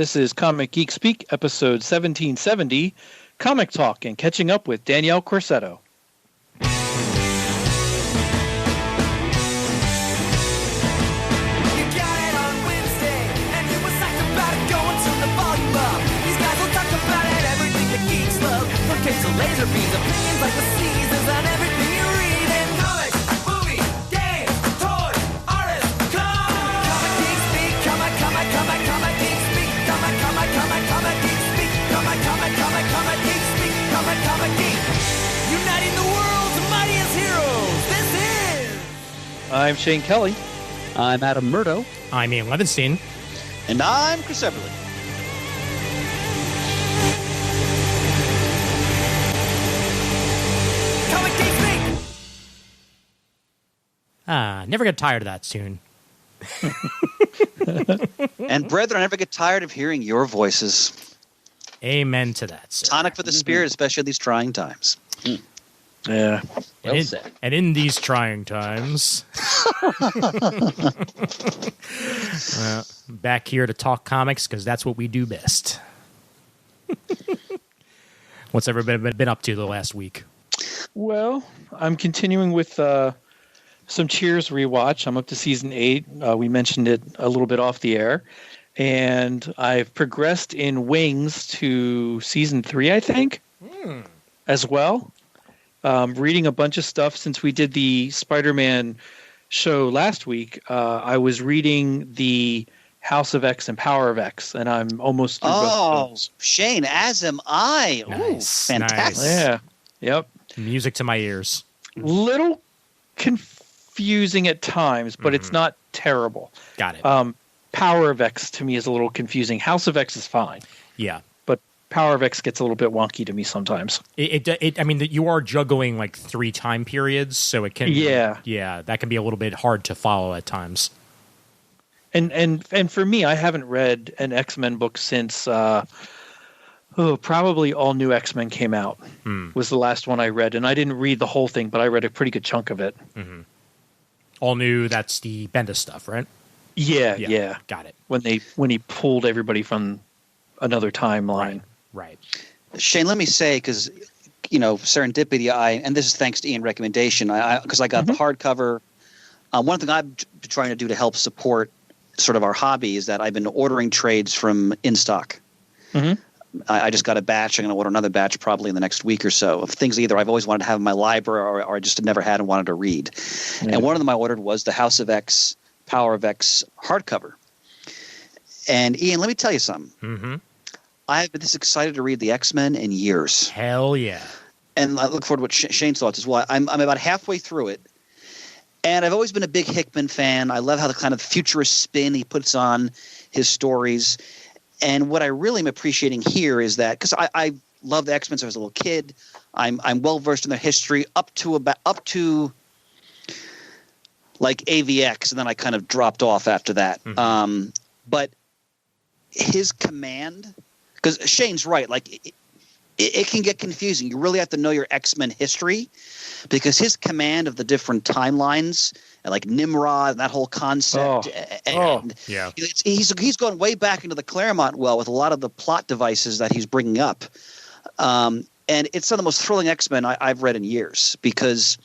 This is Comic Geek Speak, episode 1770, Comic Talk, and catching up with Danielle Corsetto. Laser beams, opinions like the seasons on everything you read in comics, movies, games, toys, artists, comic geek speak, comic geek speak, comic geek speak, comic geek speak, comic geek, uniting the world's mightiest heroes. This is. I'm Shane Kelly. I'm Adam Murdo. I'm Ian Levinstein. And I'm Chris Everly. Never get tired of that tune. And brethren, I never get tired of hearing your voices. Amen to that, sir. Tonic for the spirit, especially in these trying times. Yeah. Well said. And in these trying times, back here to talk comics because that's what we do best. What's everybody been up to the last week? Well, I'm continuing with some Cheers rewatch. I'm up to season 8. We mentioned it a little bit off the air. And I've progressed in Wings to season 3, I think, as well. Reading a bunch of stuff since we did the Spider-Man show last week. I was reading the House of X and Power of X, and I'm almost through both of those. Shane, as am I. Nice, Ooh, fantastic. nice. Yeah. Yep. Music to my ears. Little confusing at times, but it's not terrible. Got it. Power of X to me is a little confusing. House of X is fine. Yeah. But Power of X gets a little bit wonky to me sometimes. I mean, you are juggling like 3 time periods, so it can. Yeah, that can be a little bit hard to follow at times. And for me, I haven't read an X-Men book since probably All New X-Men came out. Was the last one I read, and I didn't read the whole thing, but I read a pretty good chunk of it. Mm-hmm. All New, that's the Bendis stuff, right? Yeah. Got it. When he pulled everybody from another timeline. Right. Shane, let me say, because, serendipity, and this is thanks to Ian's recommendation, because I got the hardcover. One thing I've been trying to do to help support sort of our hobby is that I've been ordering trades from InStock. Mm-hmm. I just got a batch. I'm going to order another batch probably in the next week or so of things either I've always wanted to have in my library or I just never had and wanted to read. Yeah. And one of them I ordered was the House of X, Power of X hardcover. And Ian, let me tell you something. Mm-hmm. I've been this excited to read the X-Men in years. Hell yeah. And I look forward to what Shane's thoughts as well. I'm about halfway through it. And I've always been a big Hickman fan. I love how the kind of futurist spin he puts on his stories. And what I really am appreciating here is that because I love the X-Men since I was a little kid, I'm well versed in their history up to like AVX, and then I kind of dropped off after that. Mm-hmm. But his command, because Shane's right, like it can get confusing. You really have to know your X-Men history because his command of the different timelines. And like Nimrod and that whole concept. Yeah. He's going way back into the Claremont well with a lot of the plot devices that he's bringing up. And it's some of the most thrilling X-Men I've read in years because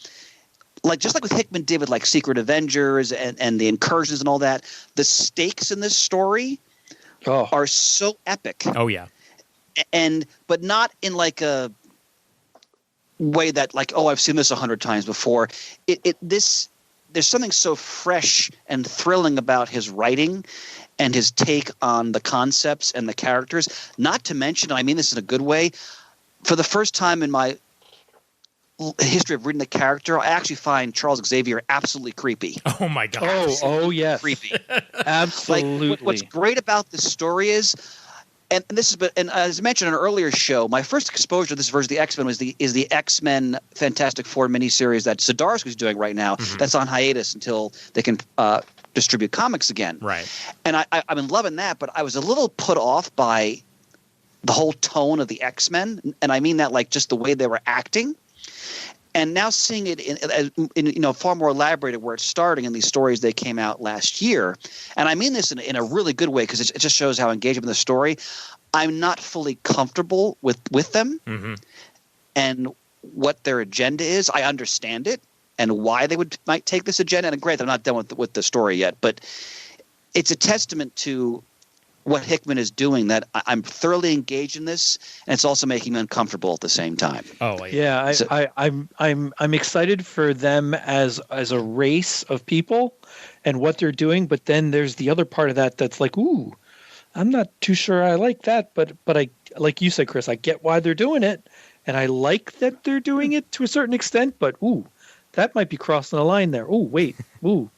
just like with Hickman did with like Secret Avengers and the incursions and all that, the stakes in this story are so epic. Oh, yeah. But not in like a way that like, I've seen this 100 times before. There's something so fresh and thrilling about his writing and his take on the concepts and the characters. Not to mention, and I mean this in a good way, for the first time in my history of reading the character, I actually find Charles Xavier absolutely creepy. Oh, my God. Oh, yes. Creepy. Absolutely. Like, what's great about this story is and as I mentioned in an earlier show, my first exposure to this version of the X-Men is the X-Men Fantastic Four miniseries that Zdarsky's doing right now. Mm-hmm. That's on hiatus until they can distribute comics again. Right. And I've been loving that, but I was a little put off by the whole tone of the X-Men, and I mean that like just the way they were acting. And now seeing it in far more elaborated where it's starting in these stories that came out last year. And I mean this in a really good way because it just shows how engaged in the story. I'm not fully comfortable with them and what their agenda is. I understand it and why they might take this agenda. And great, they're not done with the story yet. But it's a testament to what Hickman is doing that I'm thoroughly engaged in this, and it's also making me uncomfortable at the same time. Oh, yeah. I'm excited for them as a race of people and what they're doing, but then there's the other part of that that's like, ooh, I'm not too sure I like that, but I, like you said, Chris, I get why they're doing it, and I like that they're doing it to a certain extent, but ooh, that might be crossing the line there. Ooh, wait, ooh,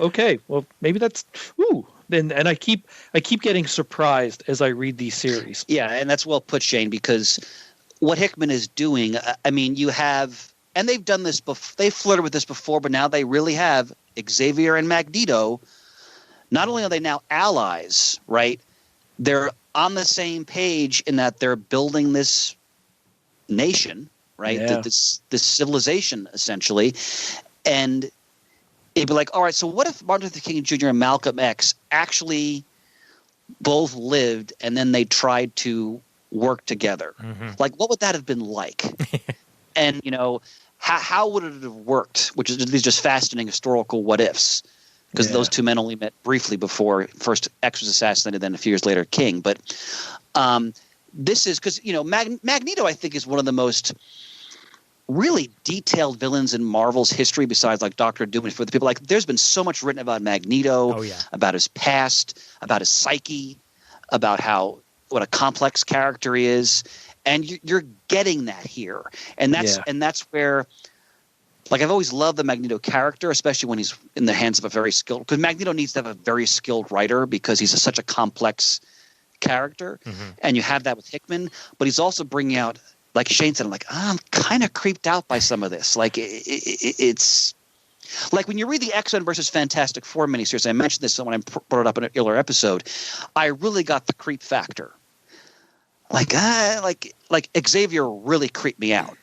okay, well maybe that's ooh. And I keep getting surprised as I read these series. Yeah, and that's well put, Shane, because what Hickman is doing, I mean, you have – and they've done this – they've flirted with this before, but now they really have Xavier and Magneto. Not only are they now allies, right, they're on the same page in that they're building this nation, right, this civilization essentially. And – it'd be like, all right, so what if Martin Luther King Jr. and Malcolm X actually both lived and then they tried to work together? Like, what would that have been like? And, how would it have worked? Which is these just fascinating historical what ifs, because those two men only met briefly before first X was assassinated, then a few years later King. But this is because, Magneto, I think, is one of the most really detailed villains in Marvel's history besides like Doctor Doom. And for the people, like, there's been so much written about Magneto, about his past, about his psyche, about what a complex character he is. And you're getting that here. And that's where, like, I've always loved the Magneto character, especially when he's in the hands of a very skilled, because Magneto needs to have a very skilled writer because he's such a complex character. And you have that with Hickman, but he's also bringing out, like Shane said, I'm kind of creeped out by some of this. Like, it's like when you read the X-Men versus Fantastic Four miniseries, I mentioned this when I brought it up in an earlier episode, I really got the creep factor. Like Xavier really creeped me out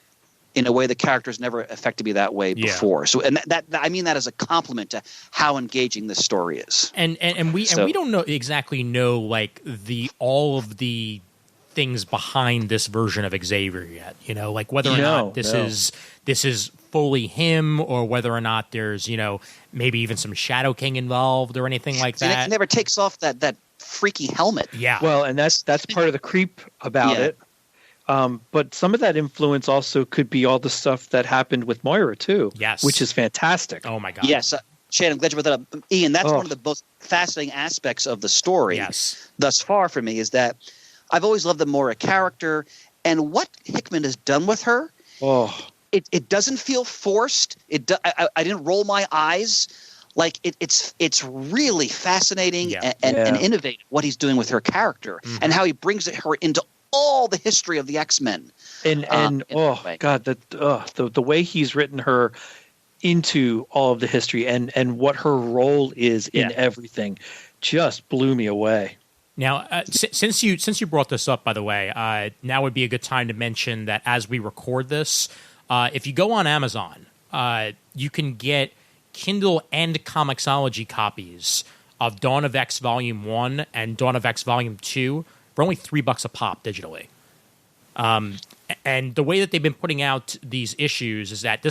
in a way the characters never affected me that way before. So, and that I mean that as a compliment to how engaging this story is. And we don't exactly know like all of the things behind this version of Xavier yet, like whether or not this is fully him, or whether or not there's maybe even some Shadow King involved or anything like that. He never takes off that freaky helmet. Yeah, well, and that's part of the creep about it. But some of that influence also could be all the stuff that happened with Moira too. Yes, which is fantastic. Oh my god. Yes. Shane, I'm glad you brought that up. Ian, that's one of the most fascinating aspects of the story thus far for me, is that I've always loved the Moira character, and what Hickman has done with her, it doesn't feel forced. I didn't roll my eyes. Like, it's really fascinating and innovative what he's doing with her character and how he brings her into all the history of the X-Men. And God, the way he's written her into all of the history and what her role is in everything just blew me away. Now, since you brought this up, by the way, now would be a good time to mention that as we record this, if you go on Amazon, you can get Kindle and Comixology copies of Dawn of X Volume 1 and Dawn of X Volume 2 for only $3 a pop digitally. And the way that they've been putting out these issues is that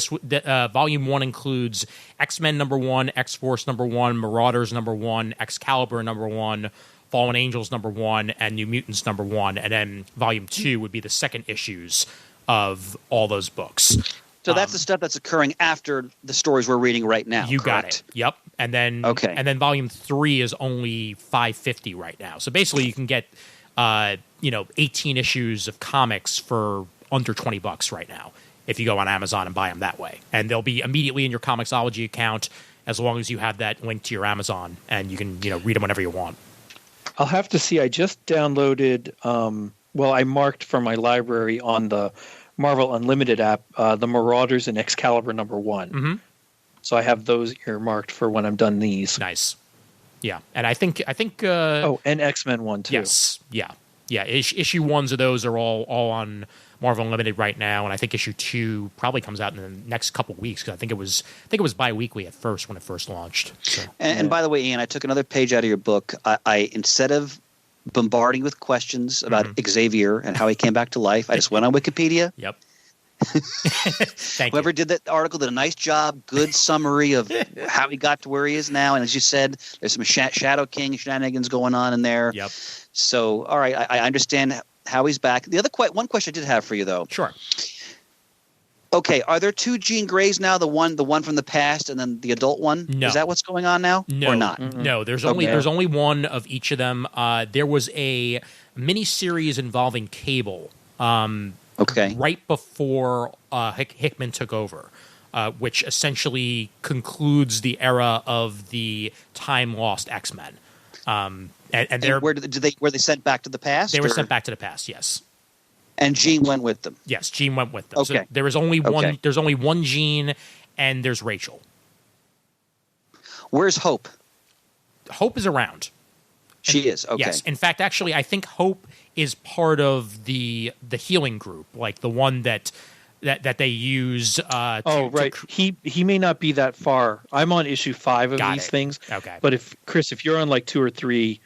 Volume 1 includes X-Men #1, X-Force #1, Marauders #1, Excalibur #1, Fallen Angels #1, and New Mutants #1, and then Volume 2 would be the second issues of all those books. So that's the stuff that's occurring after the stories we're reading right now. You got it. Yep. And then and then Volume 3 is only $5.50 right now. So basically, you can get 18 issues of comics for under $20 right now if you go on Amazon and buy them that way, and they'll be immediately in your Comixology account as long as you have that link to your Amazon, and you can read them whenever you want. I'll have to see. I just downloaded. I marked from my library on the Marvel Unlimited app the Marauders and Excalibur #1. So I have those earmarked for when I'm done these. Nice. Yeah, and I think. and X-Men 1 too. Yes. Yeah. Issue ones of those are all on Marvel Unlimited right now, and I think issue 2 probably comes out in the next couple weeks because I think it was bi-weekly at first when it first launched. So, and by the way, Ian, I took another page out of your book. I instead of bombarding with questions about Xavier and how he came back to life, I just went on Wikipedia. Yep. Whoever did that article did a nice job. Good summary of how he got to where he is now. And as you said, there's some Shadow King shenanigans going on in there. Yep. So, all right, I understand how he's back. The other one question I did have for you, though. Sure. Okay, are there 2 Jean Greys now? The one from the past, and then the adult one. No. Is that what's going on now, or not? No, there's only one of each of them. There was a miniseries involving Cable. Right before Hickman took over, which essentially concludes the era of the time-lost X-Men. And were they sent back to the past? They were sent back to the past, yes. And Jean went with them. Yes, Jean went with them. Okay. So there is only one. There's only one Jean, and there's Rachel. Where's Hope? Hope is around. She is. Okay. Yes. In fact, actually, I think Hope is part of the healing group, like the one that they use. He may not be that far. I'm on issue 5 of these things. Okay. But if you're on like 2 or 3,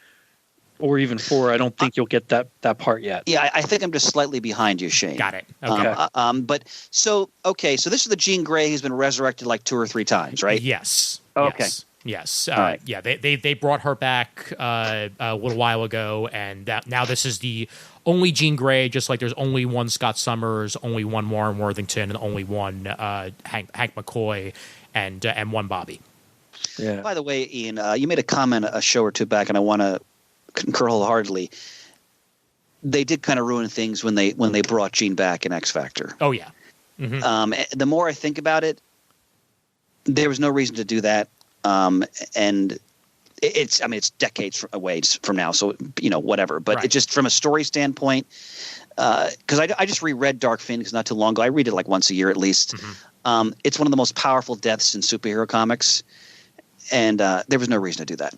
or even 4, I don't think you'll get that part yet. Yeah, I think I'm just slightly behind you, Shane. Got it. Okay. So this is the Jean Grey who's been resurrected like 2 or 3 times, right? Yes. Okay. Yes. Right. Yeah. They brought her back a little while ago, and now this is the only Jean Grey. Just like there's only one Scott Summers, only one Warren Worthington, and only one Hank McCoy, and one Bobby. Yeah. By the way, Ian, you made a comment a show or 2 back, and I want to concur wholeheartedly. They did kind of ruin things when they brought Jean back in X Factor. Oh yeah. Mm-hmm. The more I think about it, there was no reason to do that. And it's decades away from now, so whatever. But it just from a story standpoint, because I just reread Dark Phoenix not too long ago. I read it like once a year at least. Mm-hmm. It's one of the most powerful deaths in superhero comics. And there was no reason to do that.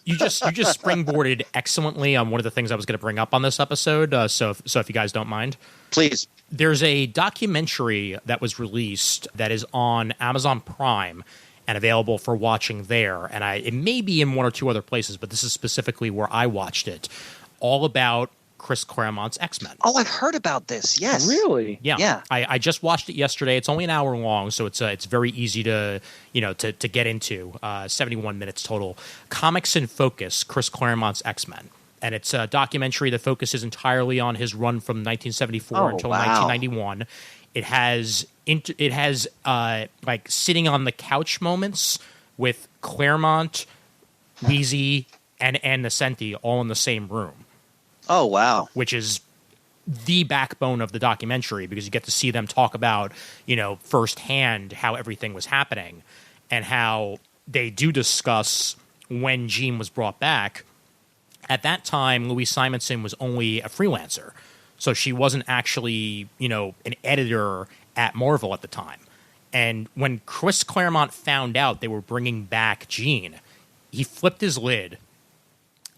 You just springboarded excellently on one of the things I was going to bring up on this episode. So if you guys don't mind, please. There's a documentary that was released that is on Amazon Prime and available for watching there. And it may be in 1 or 2 other places, but this is specifically where I watched it. All about Chris Claremont's X-Men. Oh, I've heard about this. Yes. Really? Yeah. I just watched it yesterday. It's only an hour long, so it's very easy to get into. 71 minutes total. Comics in Focus, Chris Claremont's X-Men. And it's a documentary that focuses entirely on his run from 1974 until 1991. It has like sitting on the couch moments with Claremont, Weezy, and Nocenti all in the same room. Oh, wow. Which is the backbone of the documentary because you get to see them talk about, firsthand how everything was happening and how they do discuss when Jean was brought back. At that time, Louise Simonson was only a freelancer. So she wasn't actually, an editor at Marvel at the time. And when Chris Claremont found out they were bringing back Jean, he flipped his lid.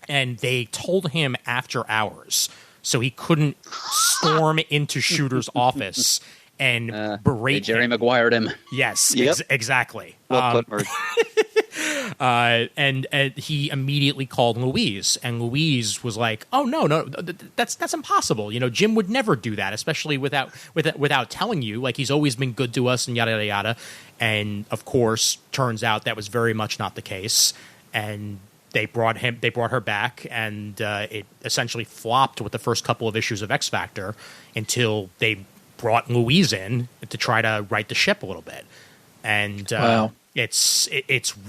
And they told him after hours, so he couldn't storm into Shooter's office and berate Jerry Maguire'd him. Yes, yep. Exactly. Well put, and he immediately called Louise, and Louise was like, "Oh no, that's impossible. Jim would never do that, especially without telling you. Like he's always been good to us and yada yada yada." And of course, turns out that was very much not the case, and they brought her back, and it essentially flopped with the first couple of issues of X Factor until they brought Louise in to try to right the ship a little bit. And it's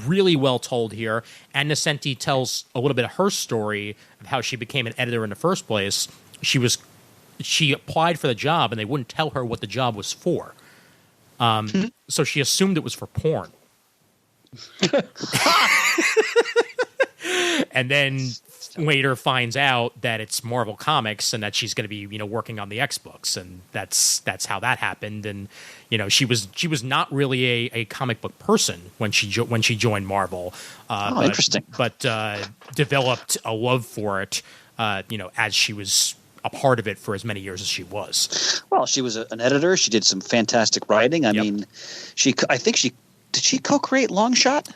really well told here. And Nocenti tells a little bit of her story of how she became an editor in the first place. She applied for the job, and they wouldn't tell her what the job was for. So she assumed it was for porn. And then later finds out that it's Marvel Comics and that she's going to be, working on the X books, and that's how that happened. And she was not really a comic book person when she joined Marvel. Interesting. But developed a love for it, as she was a part of it for as many years as she was. Well, she was an editor. She did some fantastic writing. I mean, did she co-create Longshot?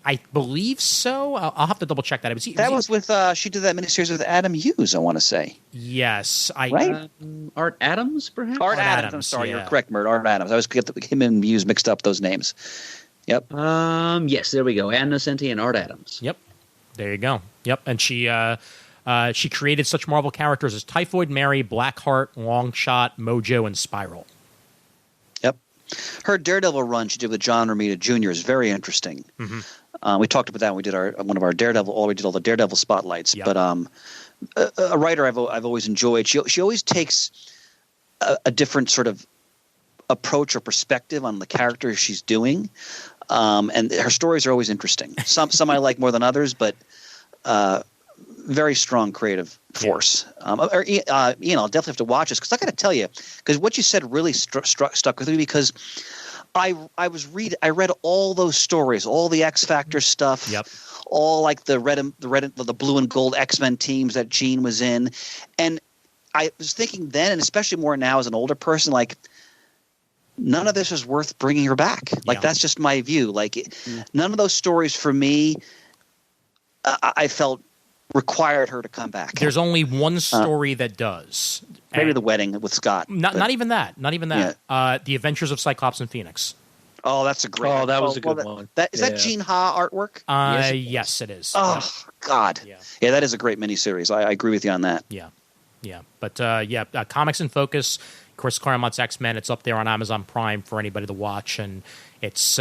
I believe so. I'll have to double check that. That was with she did that miniseries with Adam Hughes, I want to say. Yes, right? Art Adams, perhaps. Art Adams. I'm sorry, you're correct, Mert. Art Adams. I always get him and Hughes mixed up, those names. Yep. Yes, there we go. Ann Nocenti and Art Adams. Yep. There you go. Yep. And she created such Marvel characters as Typhoid Mary, Blackheart, Longshot, Mojo, and Spiral. Yep. Her Daredevil run she did with John Romita Jr. is very interesting. Mm-hmm. We talked about that when we did one of our Daredevil. We did all the Daredevil spotlights. Yep. But a writer I've always enjoyed. She always takes a different sort of approach or perspective on the character she's doing, and her stories are always interesting. Some I like more than others, but very strong creative force. Ian, I'll definitely have to watch this because I got to tell you, because what you said really stuck with me because. I read all those stories, all the X Factor stuff, all like the blue and gold X-Men teams that Jean was in, and I was thinking then, and especially more now as an older person, like none of this is worth bringing her back. Like that's just my view. Like none of those stories for me, I felt required her to come back. There's only one story that does. Maybe the wedding with Scott. Not even that. Not even that. Yeah. The Adventures of Cyclops and Phoenix. Oh, that's a great. Oh, that was a good one. That Gene Ha artwork? Yes, it is. Oh God. Yeah, that is a great miniseries. I agree with you on that. Yeah. But Comics in Focus, Chris Claremont's X-Men. It's up there on Amazon Prime for anybody to watch, and it's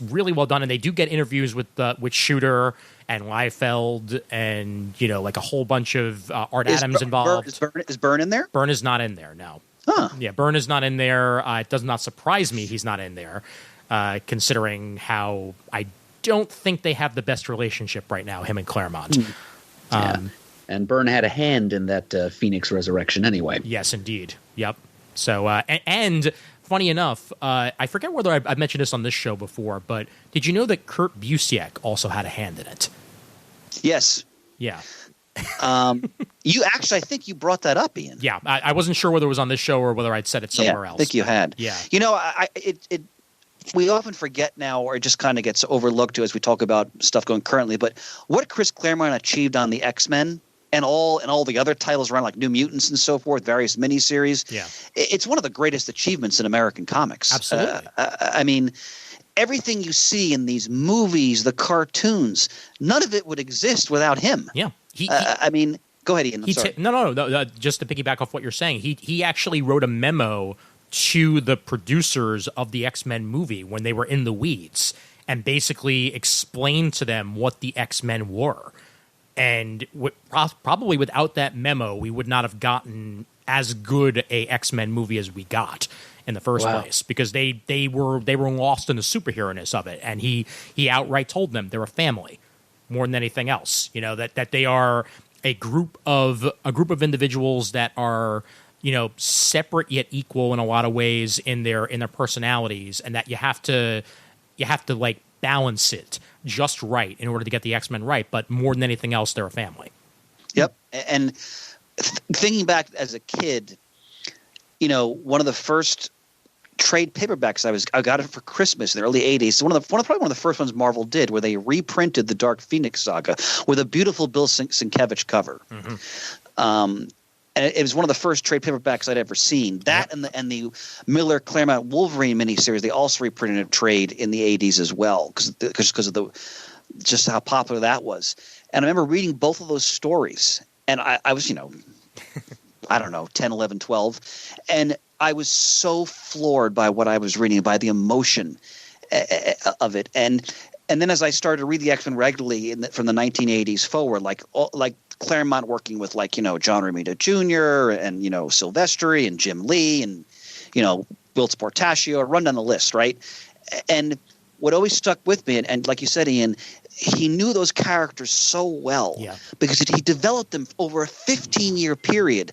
really well done. And they do get interviews with Shooter and Liefeld, and like a whole bunch of Art Adams involved. Is Byrne in there? Byrne is not in there. No. Huh. Yeah, Byrne is not in there. It does not surprise me he's not in there, considering how I don't think they have the best relationship right now, him and Claremont. And Byrne had a hand in that Phoenix resurrection anyway. Yes, indeed. Yep. So, and funny enough, I forget whether I mentioned this on this show before, but did you know that Kurt Busiek also had a hand in it? Yes. Yeah. You actually, I think you brought that up, Ian. Yeah, I wasn't sure whether it was on this show or whether I'd said it somewhere else. I think you had. Yeah. We often forget now, or it just kind of gets overlooked as we talk about stuff going currently. But what Chris Claremont achieved on the X-Men and all the other titles around, like New Mutants and so forth, various miniseries, it's one of the greatest achievements in American comics. Absolutely. I mean, everything you see in these movies, the cartoons, none of it would exist without him. Yeah. I mean, go ahead, Ian. I'm sorry. No. Just to piggyback off what you're saying, he actually wrote a memo to the producers of the X-Men movie when they were in the weeds and basically explained to them what the X-Men were. And probably without that memo, we would not have gotten as good a X-Men movie as we got in the first place, because they were lost in the superhero-ness of it. And he outright told them they're a family more than anything else. That they are a group of individuals that are, separate yet equal in a lot of ways in their personalities, and that you have to like balance it just right in order to get the X-Men right. But more than anything else, they're a family. Yep. And thinking back as a kid, one of the first trade paperbacks I got it for Christmas in the early 80s. So probably one of the first ones Marvel did, where they reprinted the Dark Phoenix saga with a beautiful Bill Sienkiewicz cover. Mm-hmm. And it was one of the first trade paperbacks I'd ever seen. That and the Miller Claremont Wolverine miniseries, they also reprinted a trade in the 80s as well, because of just how popular that was. And I remember reading both of those stories, and I was, I don't know, 10, 11, 12, and I was so floored by what I was reading, by the emotion of it. And then as I started to read the X-Men regularly from the 1980s forward, like Claremont working with John Romita Jr. and Silvestri and Jim Lee and Wilt Portacio, run down the list, right? And what always stuck with me, and like you said, Ian, he knew those characters so well because he developed them over a 15-year period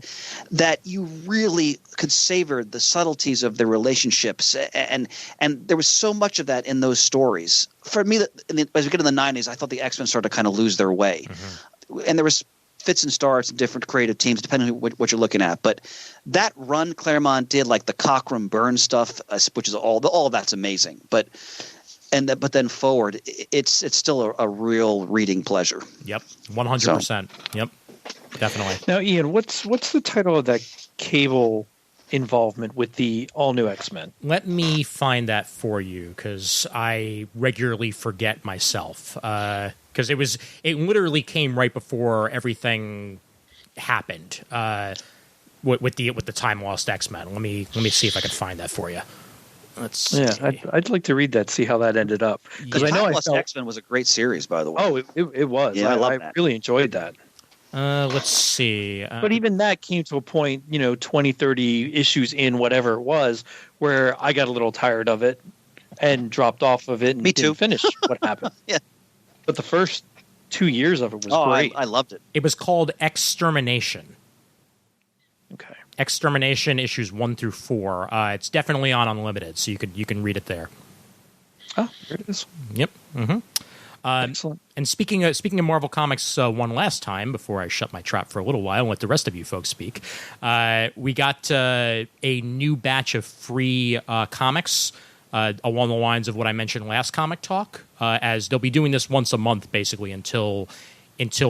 that you really could savor the subtleties of their relationships. And there was so much of that in those stories. For me, as we get in the 90s, I thought the X-Men started to kind of lose their way. Mm-hmm. And there was fits and starts in different creative teams, depending on what you're looking at. But that run Claremont did, like the Cockrum Burn stuff, which is all of that's amazing. But then forward, it's still a real reading pleasure. Yep, 100%. Yep, definitely. Now, Ian, what's the title of that Cable involvement with the all-new X-Men? Let me find that for you, because I regularly forget myself. Because it literally came right before everything happened with the Time Lost X-Men. Let me see if I can find that for you. Let's see. Yeah, I'd like to read that, see how that ended up. Because I know Time Lost X-Men was a great series, by the way. Oh, it was. Yeah, I love that. Really enjoyed that. Let's see. But even that came to a point, 20, 30 issues in, whatever it was, where I got a little tired of it and dropped off of it and didn't finish what happened. Yeah. But the first 2 years of it was great. I loved it. It was called Extermination. Okay. Extermination issues 1 through 4. It's definitely on Unlimited, so you can read it there. Oh, there it is. Yep. Mm-hmm. Excellent. And speaking of Marvel Comics, one last time before I shut my trap for a little while and let the rest of you folks speak, we got a new batch of free comics along the lines of what I mentioned last Comic Talk, as they'll be doing this once a month basically until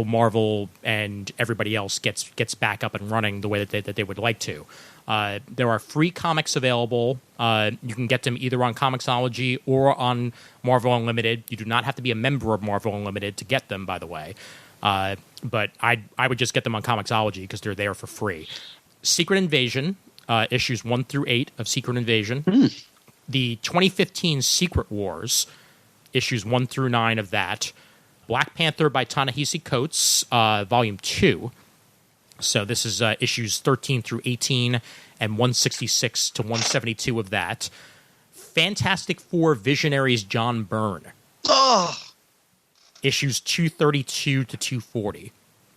Marvel and everybody else gets back up and running the way that they would like to. There are free comics available. You can get them either on Comixology or on Marvel Unlimited. You do not have to be a member of Marvel Unlimited to get them, by the way. But I would just get them on Comixology because they're there for free. Secret Invasion, issues 1 through 8 of Secret Invasion. The 2015 Secret Wars, issues 1 through 9 of that. Black Panther by Ta-Nehisi Coates, Volume 2. So this is issues 13 through 18 and 166 to 172 of that. Fantastic Four Visionaries John Byrne. Oh! Issues 232 to 240.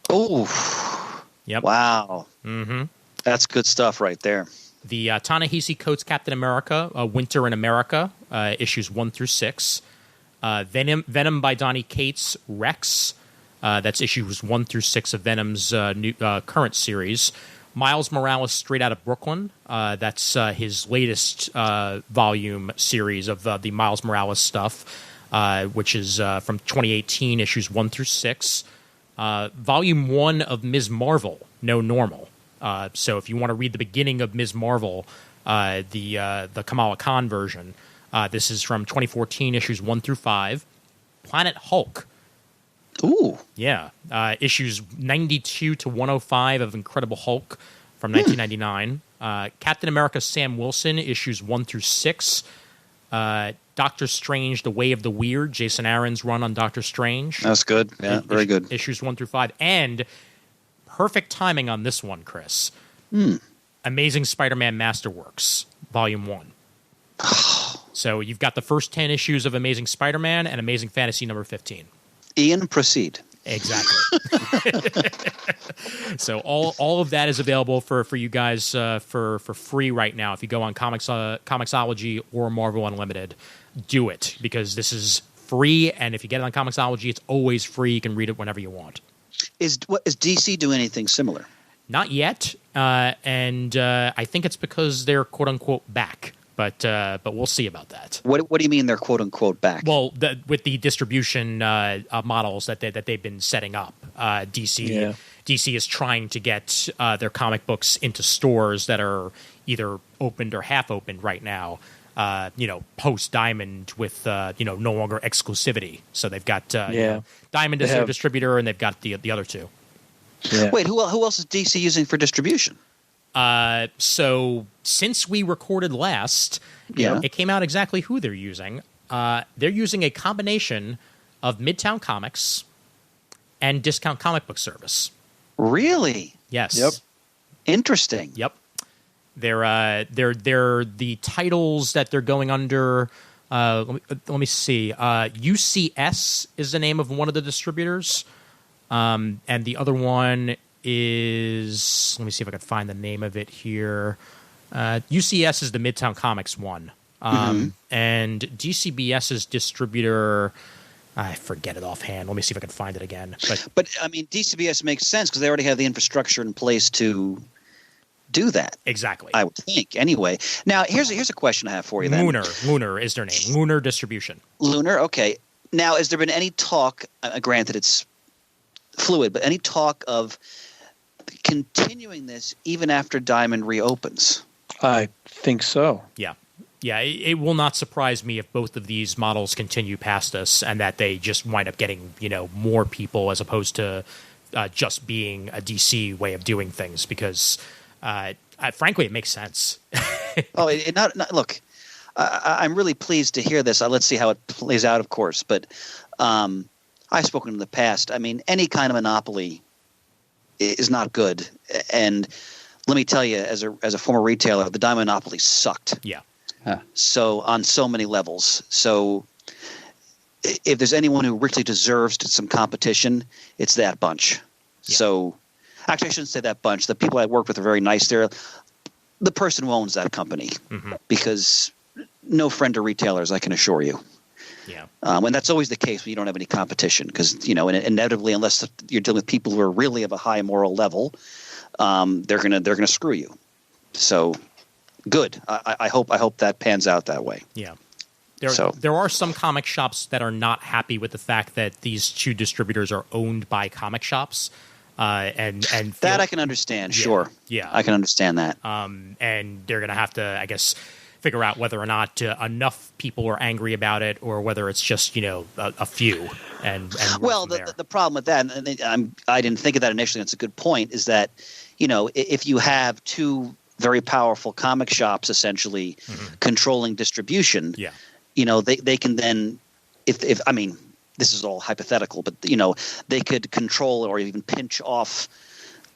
Oh. Yep. Wow. Mm-hmm. That's good stuff right there. The Ta-Nehisi Coates Captain America, Winter in America, issues 1 through 6. Venom by Donny Cates, Rex. That's issues 1 through 6 of Venom's new current series. Miles Morales Straight Outta Brooklyn. That's his latest volume series of the Miles Morales stuff, which is from 2018, issues 1 through 6. Volume 1 of Ms. Marvel, No Normal. So if you want to read the beginning of Ms. Marvel, the Kamala Khan version, this is from 2014, issues 1 through 5. Planet Hulk. Ooh. Yeah. Issues 92 to 105 of Incredible Hulk from 1999. Captain America Sam Wilson, issues 1 through 6. Doctor Strange, The Way of the Weird, Jason Aaron's run on Doctor Strange. That's good. Yeah, very good. Issues 1 through 5. And perfect timing on this one, Chris. Amazing Spider-Man Masterworks, Volume 1. So you've got the first 10 issues of Amazing Spider-Man and Amazing Fantasy number 15. Ian, proceed. Exactly. So all of that is available for you guys for free right now. If you go on Comixology or Marvel Unlimited, do it, because this is free, and if you get it on Comixology, it's always free. You can read it whenever you want. Is DC doing anything similar? Not yet, and I think it's because they're quote unquote back. But we'll see about that. What do you mean they're quote unquote back? Well, with the distribution models that they've been setting up, DC is trying to get their comic books into stores that are either opened or half opened right now. Post Diamond with no longer exclusivity. So they've got Diamond as their distributor, and they've got the other two. Yeah. Wait, who else is DC using for distribution? So since we recorded last, it came out exactly who they're using. They're using a combination of Midtown Comics and Discount Comic Book Service. Really? Yes. Yep. Interesting. Yep. They're the titles that they're going under Let me see. UCS is the name of one of the distributors, and the other one is. Let me see if I can find the name of it here. UCS is the Midtown Comics one, and DCBS's distributor. I forget it offhand. Let me see if I can find it again. But I mean, DCBS makes sense because they already have the infrastructure in place to do that. Exactly. I would think. Anyway, now here's a question I have for you. Then Lunar is their name. Lunar Distribution. Lunar. Okay. Now, has there been any talk? Granted, it's fluid, but any talk of continuing this even after Diamond reopens? I think so. Yeah. Yeah, it will not surprise me if both of these models continue past us and that they just wind up getting, more people as opposed to just being a DC way of doing things because, frankly, it makes sense. Look, I'm really pleased to hear this. Let's see how it plays out, of course. But I've spoken in the past. I mean, any kind of monopoly is not good. And let me tell you, as a former retailer, the Diamond monopoly sucked. Yeah. So on so many levels. So if there's anyone who richly deserves some competition, it's that bunch. Yeah. So actually, I shouldn't say that bunch. The people I work with are very nice there. The person who owns that company, because no friend to retailers, I can assure you. Yeah. And that's always the case when you don't have any competition because, inevitably, unless you're dealing with people who are really of a high moral level, they're gonna screw you. So good. I hope that pans out that way. Yeah. There are some comic shops that are not happy with the fact that these two distributors are owned by comic shops. And that I can understand. Yeah, sure. Yeah. I can understand that. And they're going to have to, I guess, figure out whether or not enough people are angry about it or whether it's just, a few. And well, the problem with that, and I didn't think of that initially. That's a good point. Is that, if you have two very powerful comic shops essentially controlling distribution, they can then, if I mean, this is all hypothetical, but they could control or even pinch off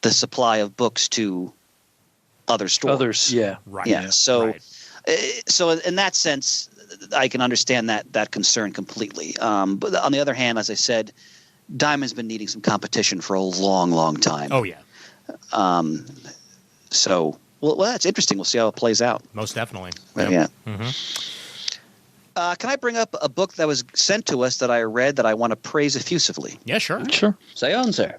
the supply of books to other stores. Right. Yeah. So in that sense, I can understand that concern completely. But on the other hand, as I said, Diamond's been needing some competition for a long, long time. Oh yeah. So well, that's interesting. We'll see how it plays out. Most definitely. Yep. Yeah. Can I bring up a book that was sent to us that I read that I want to praise effusively? Yeah, sure. Sure. Say on, sir.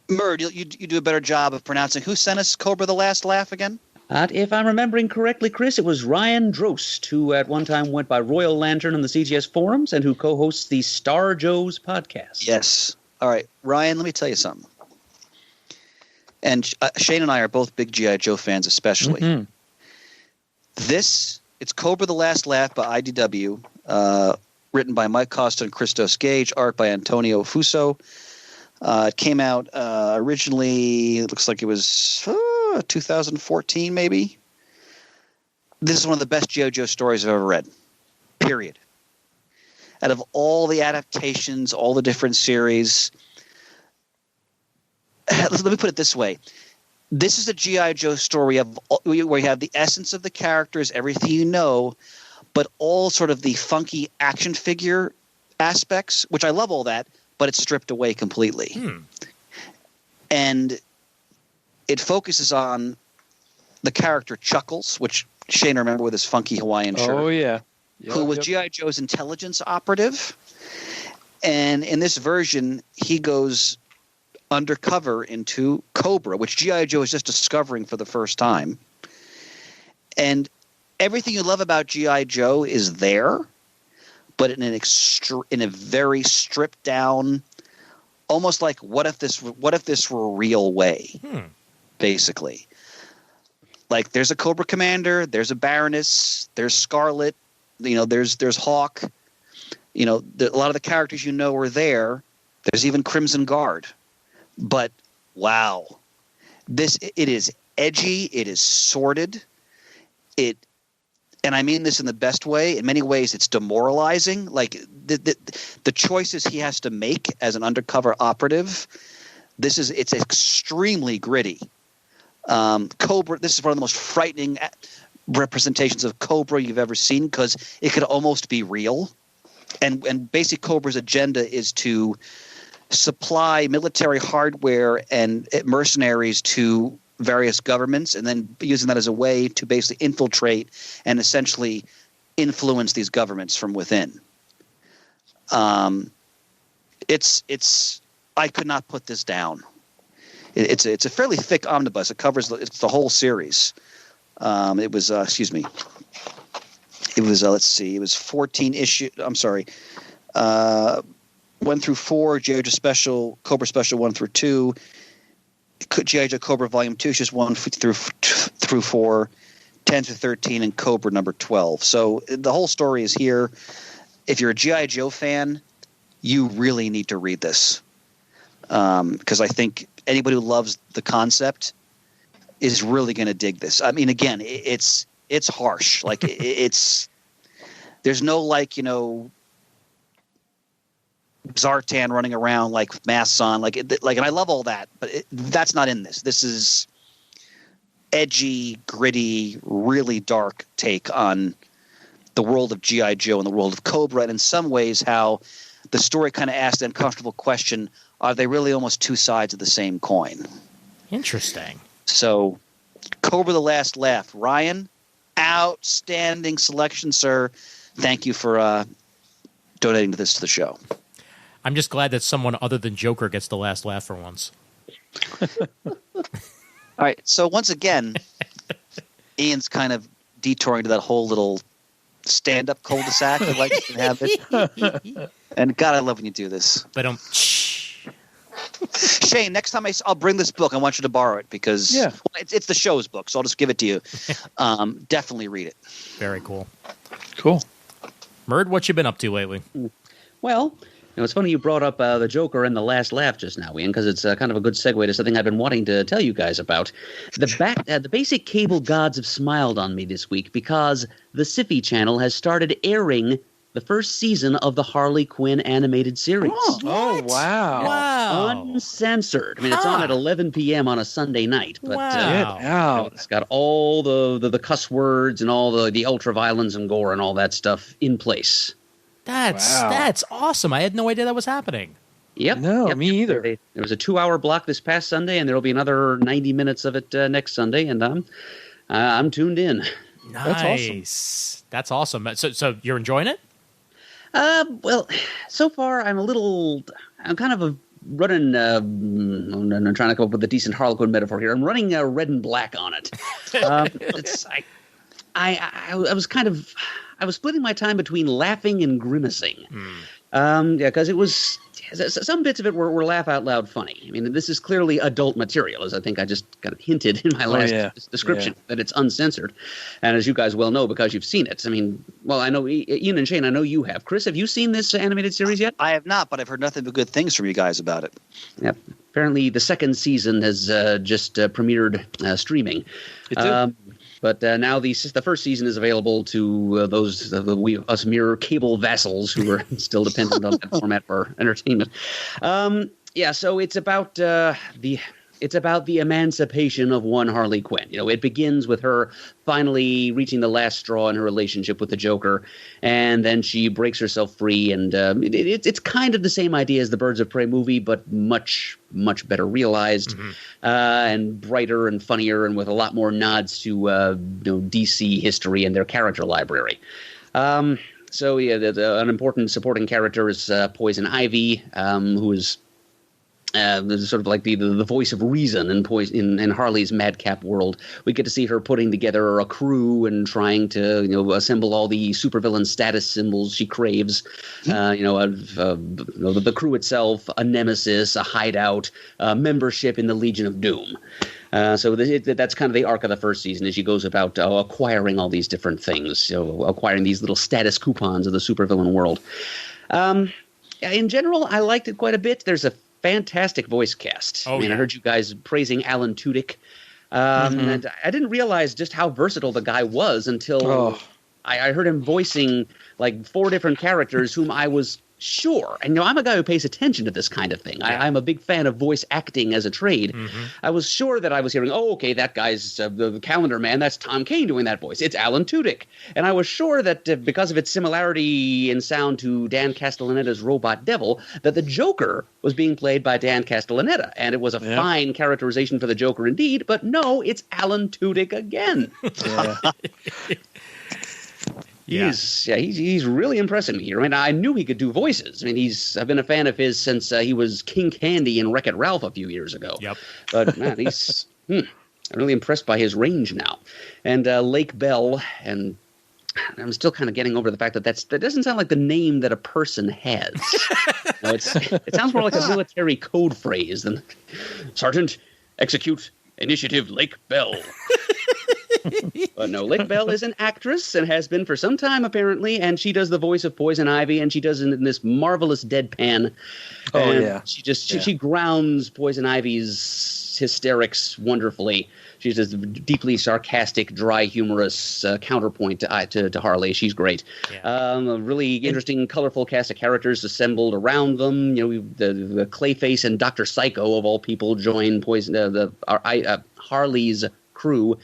Murd, you do a better job of pronouncing. Who sent us Cobra the Last Laugh again? If I'm remembering correctly, Chris, it was Ryan Drost, who at one time went by Royal Lantern on the CGS forums and who co-hosts the Star Joe's podcast. Yes. All right. Ryan, let me tell you something. And Shane and I are both big G.I. Joe fans especially. It's Cobra the Last Laugh by IDW, written by Mike Costa and Christos Gage, art by Antonio Fuso. It came out originally, it looks like it was 2014 maybe. This is one of the best G.I. Joe stories I've ever read, period. Out of all the adaptations, all the different series, let me put it this way. This is a G.I. Joe story where you have the essence of the characters, everything you know, but all sort of the funky action figure aspects, which I love all that, but it's stripped away completely. And it focuses on the character Chuckles, which Shane remember with his funky Hawaiian shirt. Oh, yeah. Who was G.I. Joe's intelligence operative. And in this version, he goes undercover into Cobra, which G.I. Joe is just discovering for the first time. And everything you love about G.I. Joe is there, but in a very stripped down, almost like what if this were a real way, basically. Like there's a Cobra Commander, there's a Baroness, there's Scarlet, there's Hawk. A lot of the characters are there. There's even Crimson Guard. But wow, it is edgy. It is sordid. And I mean this in the best way. In many ways, it's demoralizing. Like the choices he has to make as an undercover operative. It's extremely gritty. Cobra. This is one of the most frightening representations of Cobra you've ever seen, because it could almost be real. And basic Cobra's agenda is to supply military hardware and mercenaries to various governments, and then using that as a way to basically infiltrate and essentially influence these governments from within. It's I could not put this down. It's a fairly thick omnibus. It covers the whole series. It was let's see, it was 14 issue. I'm sorry, 1 through 4, G.I. Joe Special, Cobra Special 1 through 2, G.I. Joe Cobra Volume 2, just 1 through 4, 10 through 13, and Cobra number 12. So the whole story is here. If you're a G.I. Joe fan, you really need to read this, because I think anybody who loves the concept is really going to dig this. I mean, again, it's harsh. Like there's no Zartan running around like with masks on, and I love all that, but that's not in this. This is edgy, gritty, really dark take on the world of G.I. Joe and the world of Cobra, and in some ways how the story kind of asks the uncomfortable question, are they really almost two sides of the same coin? Interesting. So, Cobra the Last Laugh. Ryan, outstanding selection, sir. Thank you for donating to the show. I'm just glad that someone other than Joker gets the last laugh for once. All right, so once again, Ian's kind of detouring to that whole little stand-up cul-de-sac. I like to have it. And God, I love when you do this. But Shane, next time I'll bring this book, I want you to borrow it because it's the show's book, so I'll just give it to you. Definitely read it. Very cool. Cool. Murd, what you been up to lately? Well, it's funny you brought up the Joker and the Last Laugh just now, Ian, because it's kind of a good segue to something I've been wanting to tell you guys about. The basic cable gods have smiled on me this week because the Syfy channel has started airing the first season of the Harley Quinn animated series. Oh, wow. Wow. Uncensored. I mean, it's on at 11 p.m. on a Sunday night. But, Wow. It's got all the cuss words and all the ultra-violence and gore and all that stuff in place. That's awesome. I had no idea that was happening. Yep. No, me either. There was a 2-hour block this past Sunday, and there will be another 90 minutes of it next Sunday, and I'm tuned in. Nice. That's awesome. So you're enjoying it? Well, so far I'm kind of running, I'm trying to come up with a decent Harlequin metaphor here. I'm running red and black on it. I was splitting my time between laughing and grimacing. Because it was some bits of it were laugh out loud funny. I mean, this is clearly adult material, as I think I just kind of hinted in my last description, that it's uncensored. And as you guys well know, because you've seen it. I mean, well, I know Ian and Shane, I know you have. Chris, have you seen this animated series yet? I have not, but I've heard nothing but good things from you guys about it. Yep. Apparently, the second season has just premiered streaming. It did. But now the first season is available to us mere cable vassals who are still dependent on that format for entertainment. So it's about the emancipation of one Harley Quinn. It begins with her finally reaching the last straw in her relationship with the Joker, and then she breaks herself free. And it's kind of the same idea as the Birds of Prey movie, but much, much better realized, and brighter and funnier, and with a lot more nods to DC history and their character library. An important supporting character is Poison Ivy, who is sort of like the voice of reason in Harley's madcap world. We get to see her putting together a crew and trying to assemble all the supervillain status symbols she craves. The crew itself, a nemesis, a hideout, membership in the Legion of Doom. So that's kind of the arc of the first season, as she goes about acquiring all these different things, acquiring these little status coupons of the supervillain world. In general, I liked it quite a bit. There's a fantastic voice cast. I heard you guys praising Alan Tudyk. And I didn't realize just how versatile the guy was until I heard him voicing like 4 different characters whom I was sure, and I'm a guy who pays attention to this kind of thing. Yeah. I'm a big fan of voice acting as a trade. Mm-hmm. I was sure that I was hearing, okay, that guy's the calendar man, that's Tom Kane doing that voice. It's Alan Tudyk. And I was sure that because of its similarity in sound to Dan Castellanetta's Robot Devil, that the Joker was being played by Dan Castellaneta. And it was a fine characterization for the Joker indeed, but no, it's Alan Tudyk again. He's really impressing me here. I mean, I knew he could do voices. I mean, I've been a fan of his since he was King Candy in Wreck-It Ralph a few years ago. Yep. But man, he's I'm really impressed by his range now. And Lake Bell, and I'm still kind of getting over the fact that that doesn't sound like the name that a person has. No, it sounds more like a military code phrase than Sergeant, execute Initiative Lake Bell. But no, Lake Bell is an actress and has been for some time apparently, and she does the voice of Poison Ivy, and she does it in this marvelous deadpan. She grounds Poison Ivy's hysterics wonderfully. She's this deeply sarcastic, dry, humorous counterpoint to Harley. She's great. Yeah. A really interesting, colorful cast of characters assembled around them. You know, the Clayface and Dr. Psycho of all people join Harley's crew.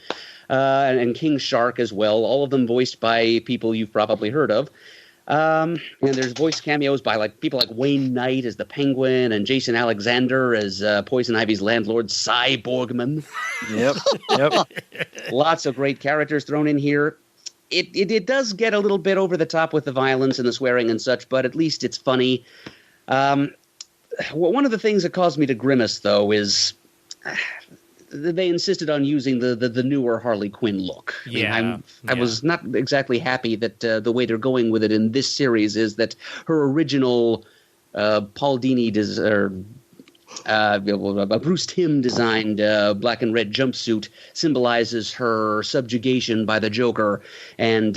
And King Shark as well, all of them voiced by people you've probably heard of. And there's voice cameos by people like Wayne Knight as the Penguin and Jason Alexander as Poison Ivy's landlord, Cy Borgman. Yep. Lots of great characters thrown in here. It does get a little bit over the top with the violence and the swearing and such, but at least it's funny. One of the things that caused me to grimace, though, is they insisted on using the newer Harley Quinn look. I was not exactly happy that the way they're going with it in this series is that her original Paul Dini Bruce Timm designed black and red jumpsuit symbolizes her subjugation by the Joker, and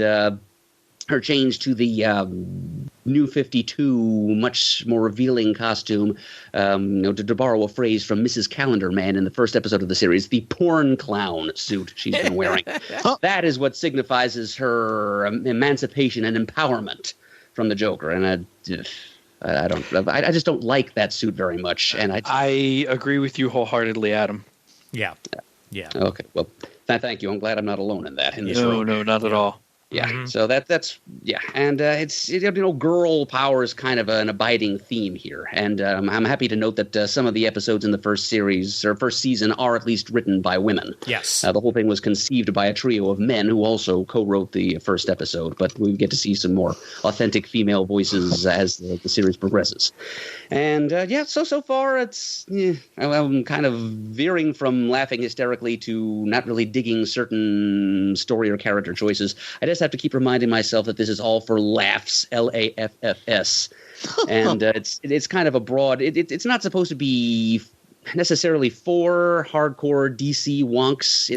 her change to the New 52, much more revealing costume, to borrow a phrase from Mrs. Calendar Man in the first episode of the series, the porn clown suit she's been wearing. That is what signifies her emancipation and empowerment from the Joker. And I just don't like that suit very much. And I agree with you wholeheartedly, Adam. Yeah. Okay. Well, thank you. I'm glad I'm not alone in that. No, not at all. Yeah, so that's and it's girl power is kind of an abiding theme here, and I'm happy to note that some of the episodes in the first season are at least written by women. Yes, the whole thing was conceived by a trio of men who also co-wrote the first episode, but we get to see some more authentic female voices as the series progresses. And so far I'm kind of veering from laughing hysterically to not really digging certain story or character choices. I just have to keep reminding myself that this is all for laughs, LAFFS, and it's kind of a broad. It's not supposed to be necessarily for hardcore DC wonks,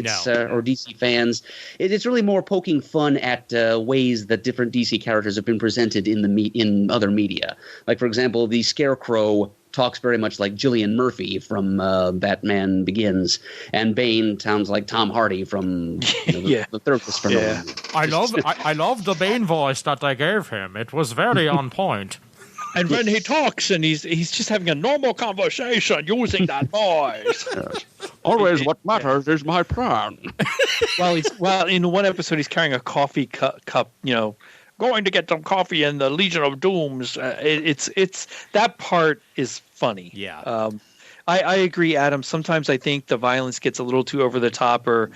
or DC fans. It's really more poking fun at ways that different DC characters have been presented in other media. Like, for example, the Scarecrow talks very much like Cillian Murphy from Batman Begins, and Bane sounds like Tom Hardy from the third Christopher Nolan. I love the Bane voice that they gave him. It was very on point. And when he talks and he's just having a normal conversation using that voice. Always what matters is my plan. Well, in one episode he's carrying a coffee cup, going to get some coffee in the Legion of Dooms. It's that part is funny. Yeah. I agree, Adam. Sometimes I think the violence gets a little too over the top, or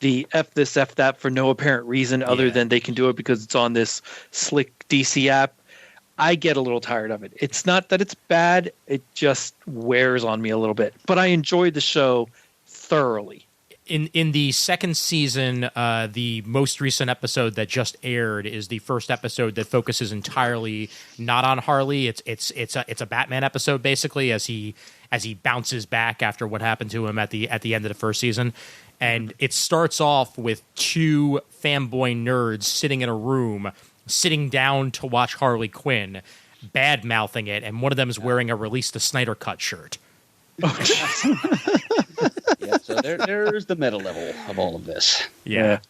the F this, F that for no apparent reason other than they can do it because it's on this slick DC app. I get a little tired of it. It's not that it's bad. It just wears on me a little bit. But I enjoyed the show thoroughly. In the second season, the most recent episode that just aired is the first episode that focuses entirely not on Harley. It's a Batman episode basically as he bounces back after what happened to him at the end of the first season. And it starts off with two fanboy nerds sitting in a room, sitting down to watch Harley Quinn, bad-mouthing it, and one of them is wearing a Release the Snyder Cut shirt. So there's the meta level of all of this. Yeah,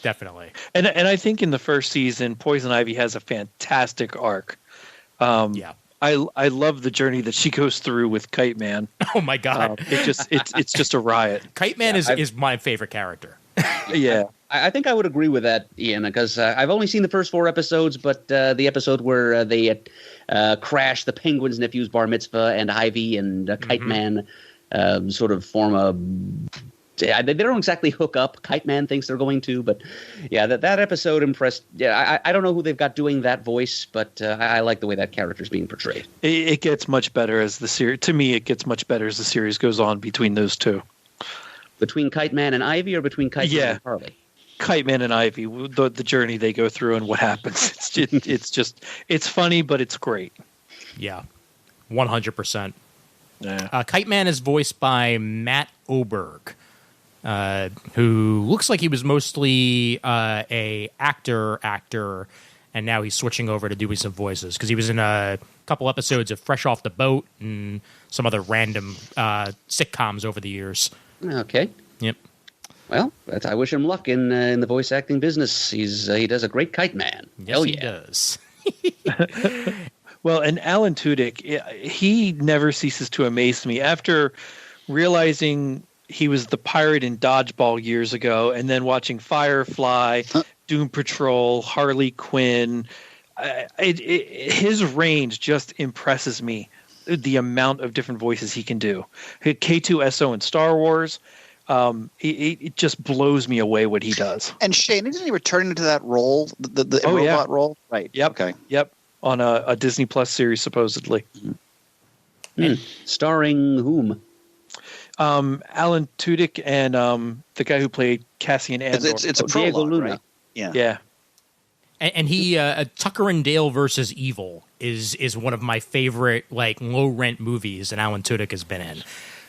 definitely. And I think in the first season, Poison Ivy has a fantastic arc. I love the journey that she goes through with Kite Man. Oh my God. It's just a riot. Kite Man is my favorite character. Yeah. I think I would agree with that, Ian, because I've only seen the first 4 episodes, but the episode where they crash the Penguin's nephew's bar mitzvah and Ivy and Kite Man sort of form a... They don't exactly hook up. Kite Man thinks they're going to, but yeah, that episode impressed. Yeah, I don't know who they've got doing that voice, but I like the way that character's being portrayed. It gets much better as the series. To me, it gets much better as the series goes on between those two. Between Kite Man and Ivy, or between Kite Man and Harley? Kite Man and Ivy, the journey they go through and what happens. It's funny, but it's great. Yeah, 100%. Yeah. Kite Man is voiced by Matt Oberg. Who looks like he was mostly a actor, and now he's switching over to doing some voices because he was in a couple episodes of Fresh Off the Boat and some other random sitcoms over the years. Okay. Yep. Well, I wish him luck in the voice acting business. He does a great Kite Man. Yes, he does. Well, and Alan Tudyk, he never ceases to amaze me. After realizing he was the pirate in Dodgeball years ago, and then watching Firefly, Doom Patrol, Harley Quinn. His range just impresses me, the amount of different voices he can do. K2SO in Star Wars, it just blows me away what he does. And Shane, isn't he returning to that role, the robot role? Right. Yep. Okay. Yep. On a Disney Plus series, supposedly. Starring whom? Alan Tudyk and the guy who played Cassian Andor. It's a Diego prologue, Luna. right? Yeah. Yeah. And he Tucker and Dale versus Evil is one of my favorite low rent movies that Alan Tudyk has been in.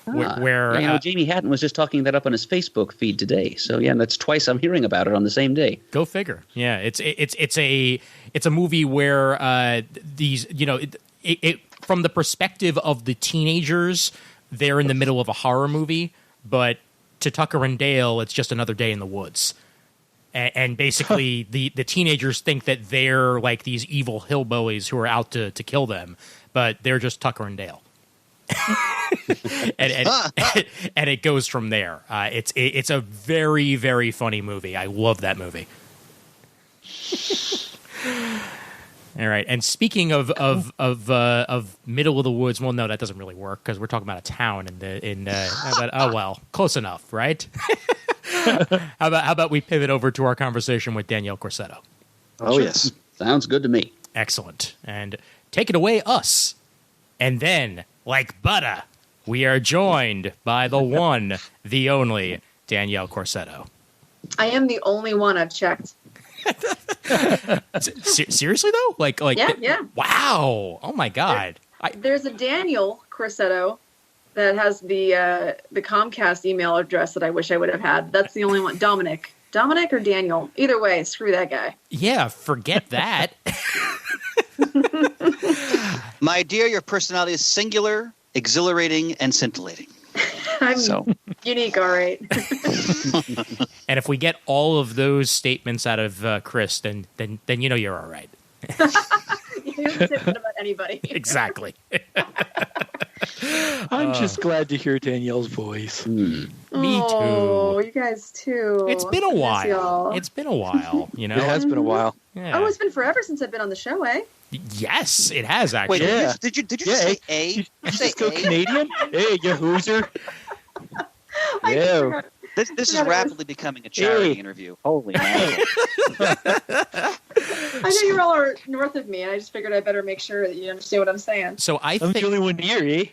Where Jamie Hatton was just talking that up on his Facebook feed today. So yeah, that's twice I'm hearing about it on the same day. Go figure. Yeah, it's a movie where these it from the perspective of the teenagers, they're in the middle of a horror movie, but to Tucker and Dale, it's just another day in the woods. And basically, the teenagers think that they're like these evil hillbillies who are out to kill them, but they're just Tucker and Dale. and it goes from there. It's a very, very funny movie. I love that movie. All right, and speaking of middle of the woods, well, no, that doesn't really work because we're talking about a town but oh well, close enough, right? How about we pivot over to our conversation with Danielle Corsetto? Oh, yes. Sounds good to me. Excellent. And take it away, us. And then, like butter, we are joined by the one, the only, Danielle Corsetto. I am the only one. I've checked. Seriously, though? Yeah. Wow. Oh, my God. There's a Danielle Corsetto that has the Comcast email address that I wish I would have had. That's the only one. Dominic or Daniel? Either way, screw that guy. Yeah, forget that. My dear, your personality is singular, exhilarating, and scintillating. I'm unique, all right. And if we get all of those statements out of Chris, then you're all right. You don't say that about anybody. Exactly. I'm just glad to hear Danielle's voice. Me too. Oh, you guys too. It's been a while. Y'all. It's been a while, It has been a while. Yeah. Oh, it's been forever since I've been on the show, eh? Yes, it has actually. Wait, Yeah. did you just say A? Did you say Go A? Canadian? Hey, you hooser. I Yeah. forgot. This is Yeah, rapidly becoming a charity interview. Holy man. I know you all are north of me, and I just figured I better make sure that you understand what I'm saying. So I I'm think, the only one here, eh?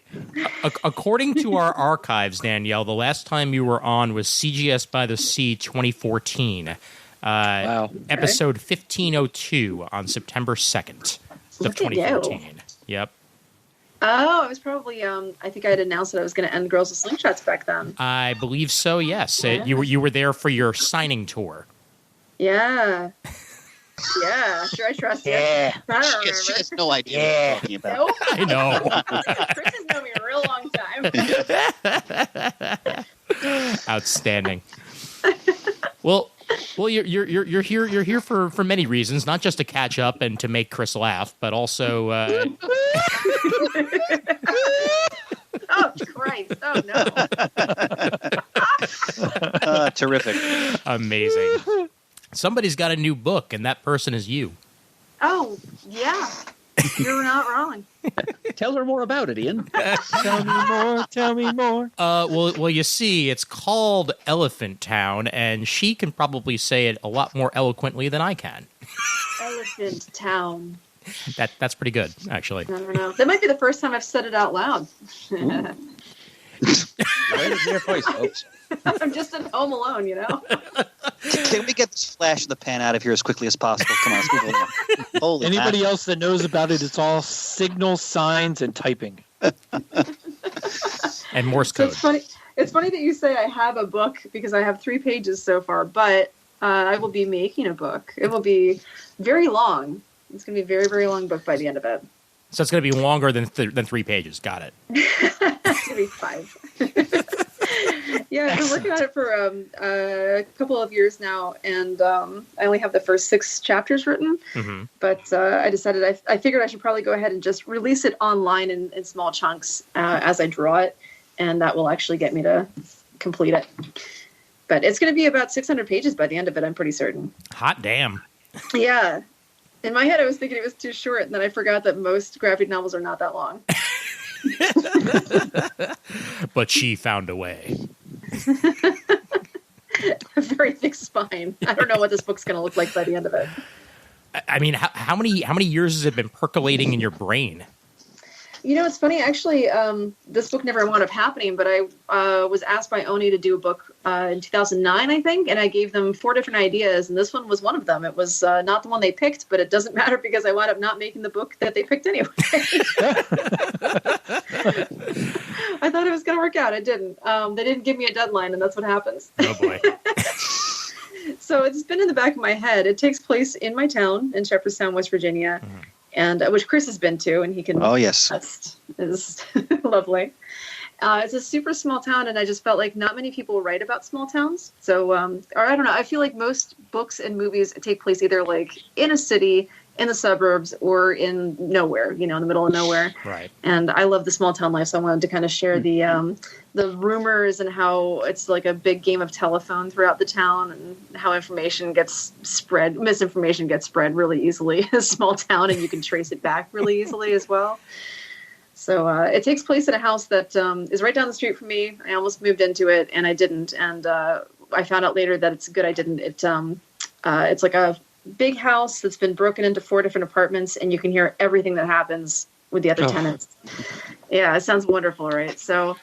according to our archives, Danielle, the last time you were on was CGS by the Sea 2014. Wow. Episode 1502 on September 2nd of Look at you. 2014. Yep. Oh, it was probably, I think I had announced that I was going to end Girls with Slingshots back then. I believe so, yes. Yeah. You were there for your signing tour. Yeah. Yeah, sure, I trust you. Yeah. I don't She remember. has no idea what you're talking about. Nope. I know. Chris has known me a real long time. Outstanding. Well, Well, you're here for many reasons, not just to catch up and to make Chris laugh, but also. Oh Christ! Oh no! Terrific. Amazing. Somebody's got a new book, and that person is you. Oh yeah, you're not wrong. Tell her more about it, Ian. Tell me more. Tell me more. Well, you see, it's called Elephant Town, and she can probably say it a lot more eloquently than I can. Elephant Town. That's pretty good, actually. I don't know. That might be the first time I've said it out loud. Right in your voice, folks. I'm just at home alone, you know. Can we get this flash of the pan out of here as quickly as possible? Come on, let's move along. Holy Anybody mackerel. else that knows about it, it's all signals, signs, and typing. And Morse So code. it's funny. It's funny that you say I have a book because I have 3 pages so far, but I will be making a book. It will be very long. It's going to be a very, very long book by the end of it. So it's going to be longer than 3 pages. Got it. It's going to be 5. Yeah, I've been working on it for a couple of years now, and I only have the first 6 chapters written. Mm-hmm. But I decided I figured I should probably go ahead and just release it online in small chunks as I draw it, and that will actually get me to complete it. But it's going to be about 600 pages by the end of it, I'm pretty certain. Hot damn. Yeah. In my head, I was thinking it was too short, and then I forgot that most graphic novels are not that long. But she found a way. A very thick spine. I don't know what this book's going to look like by the end of it. I mean, how many years has it been percolating in your brain? You know, it's funny. Actually, this book never wound up happening, but I was asked by Oni to do a book in 2009, I think, and I gave them 4 different ideas, and this one was one of them. It was not the one they picked, but it doesn't matter because I wound up not making the book that they picked anyway. I thought it was going to work out. It didn't. They didn't give me a deadline, and that's what happens. Oh, boy. So it's been in the back of my head. It takes place in my town, in Shepherdstown, West Virginia. Mm-hmm. And which Chris has been to, and he can. Oh yes, is lovely. It's a super small town, and I just felt like not many people write about small towns. So, or I don't know. I feel like most books and movies take place either like in a city, in the suburbs, or in nowhere. You know, in the middle of nowhere. Right. And I love the small town life, so I wanted to kind of share the rumors and how it's like a big game of telephone throughout the town, and how misinformation gets spread really easily in a small town, and you can trace it back really easily as well. So it takes place in a house that is right down the street from me. I almost moved into it, and I didn't. And I found out later that it's good I didn't. It's like a big house that's been broken into 4 different apartments, and you can hear everything that happens with the other tenants. Yeah, it sounds wonderful, right? So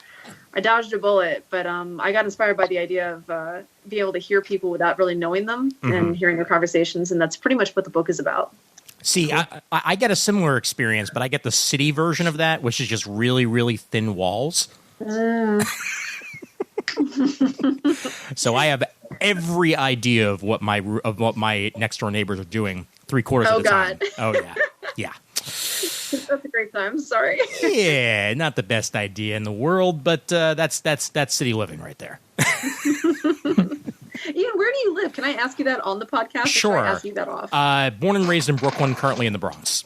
I dodged a bullet, but I got inspired by the idea of being able to hear people without really knowing them and hearing their conversations, and that's pretty much what the book is about. See, I get a similar experience, but I get the city version of that, which is just really, really thin walls. So I have every idea of what my next door neighbors are doing 3/4 of the time. Oh yeah, yeah. That's a great time. Sorry. Yeah, not the best idea in the world, but that's city living right there. Ian, where do you live? Can I ask you that on the podcast? Sure. Or should I ask you that off? Born and raised in Brooklyn, currently in the Bronx.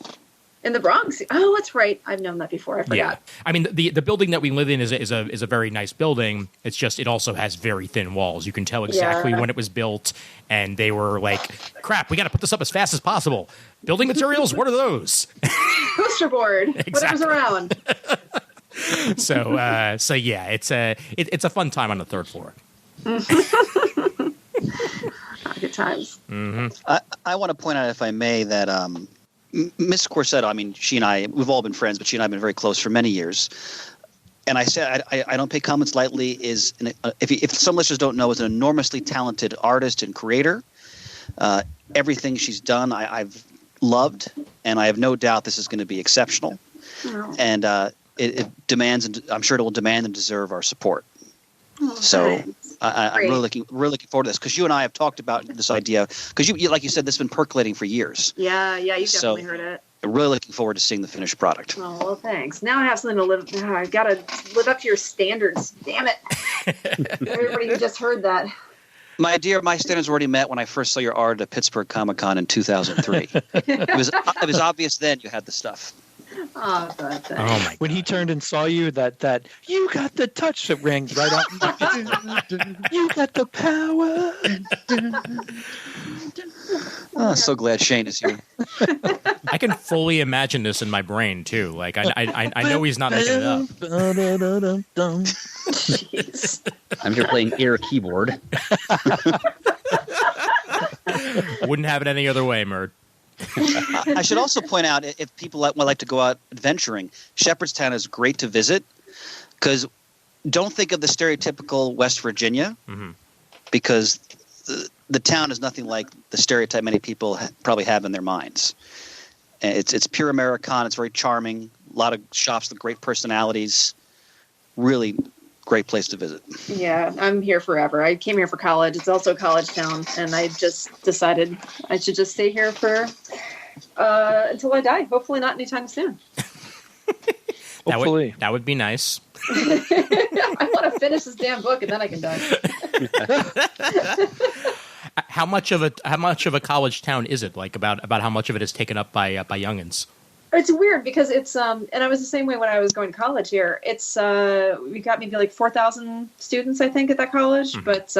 In the Bronx? Oh, that's right. I've known that before. I forgot. Yeah, I mean the building that we live in is a very nice building. It's just it also has very thin walls. You can tell exactly when it was built, and they were like, "Crap, we got to put this up as fast as possible." Building materials, what are those? Poster board, whatever's around. So yeah, it's a fun time on the 3rd floor. Good times. Mm-hmm. I want to point out, if I may, that Miss Corsetto, I mean, she and I, we've all been friends, but she and I have been very close for many years. And I said, I don't pay comments lightly, if some listeners don't know, is an enormously talented artist and creator. Everything she's done, I've loved, and I have no doubt this is going to be exceptional. Oh. And it demands, and I'm sure it will demand and deserve our support. Oh, so I'm really looking forward to this, because you and I have talked about this idea, because you like you said, this has been percolating for years. Yeah, you've definitely heard it. I'm really looking forward to seeing the finished product. Oh, well, thanks. Now I have something to live. I got to live up to your standards. Damn it! Everybody who just heard that. My dear, my standards were already met when I first saw your art at Pittsburgh Comic-Con in 2003. It was obvious then you had the stuff. Oh, God, Oh my God. When he turned and saw you, that you got the touch that rings right out. You got the power. Oh, so glad Shane is here. I can fully imagine this in my brain too. Like I know he's not making it up. Jeez. I'm here playing air keyboard. Wouldn't have it any other way, Murd. I should also point out, if people like to go out adventuring, Shepherdstown is great to visit because don't think of the stereotypical West Virginia because the town is nothing like the stereotype many people probably have in their minds. It's pure Americana. It's very charming. A lot of shops with great personalities. Really great place to visit. Yeah, I'm here forever. I came here for college. It's also a college town, and I just decided I should just stay here for until I die. Hopefully not anytime soon. Hopefully. That would be nice. I want to finish this damn book, and then I can die. How much of a college town is it? Like about how much of it is taken up by youngins? It's weird because it's and I was the same way when I was going to college here. It's we got maybe like 4,000 students, I think, at that college, but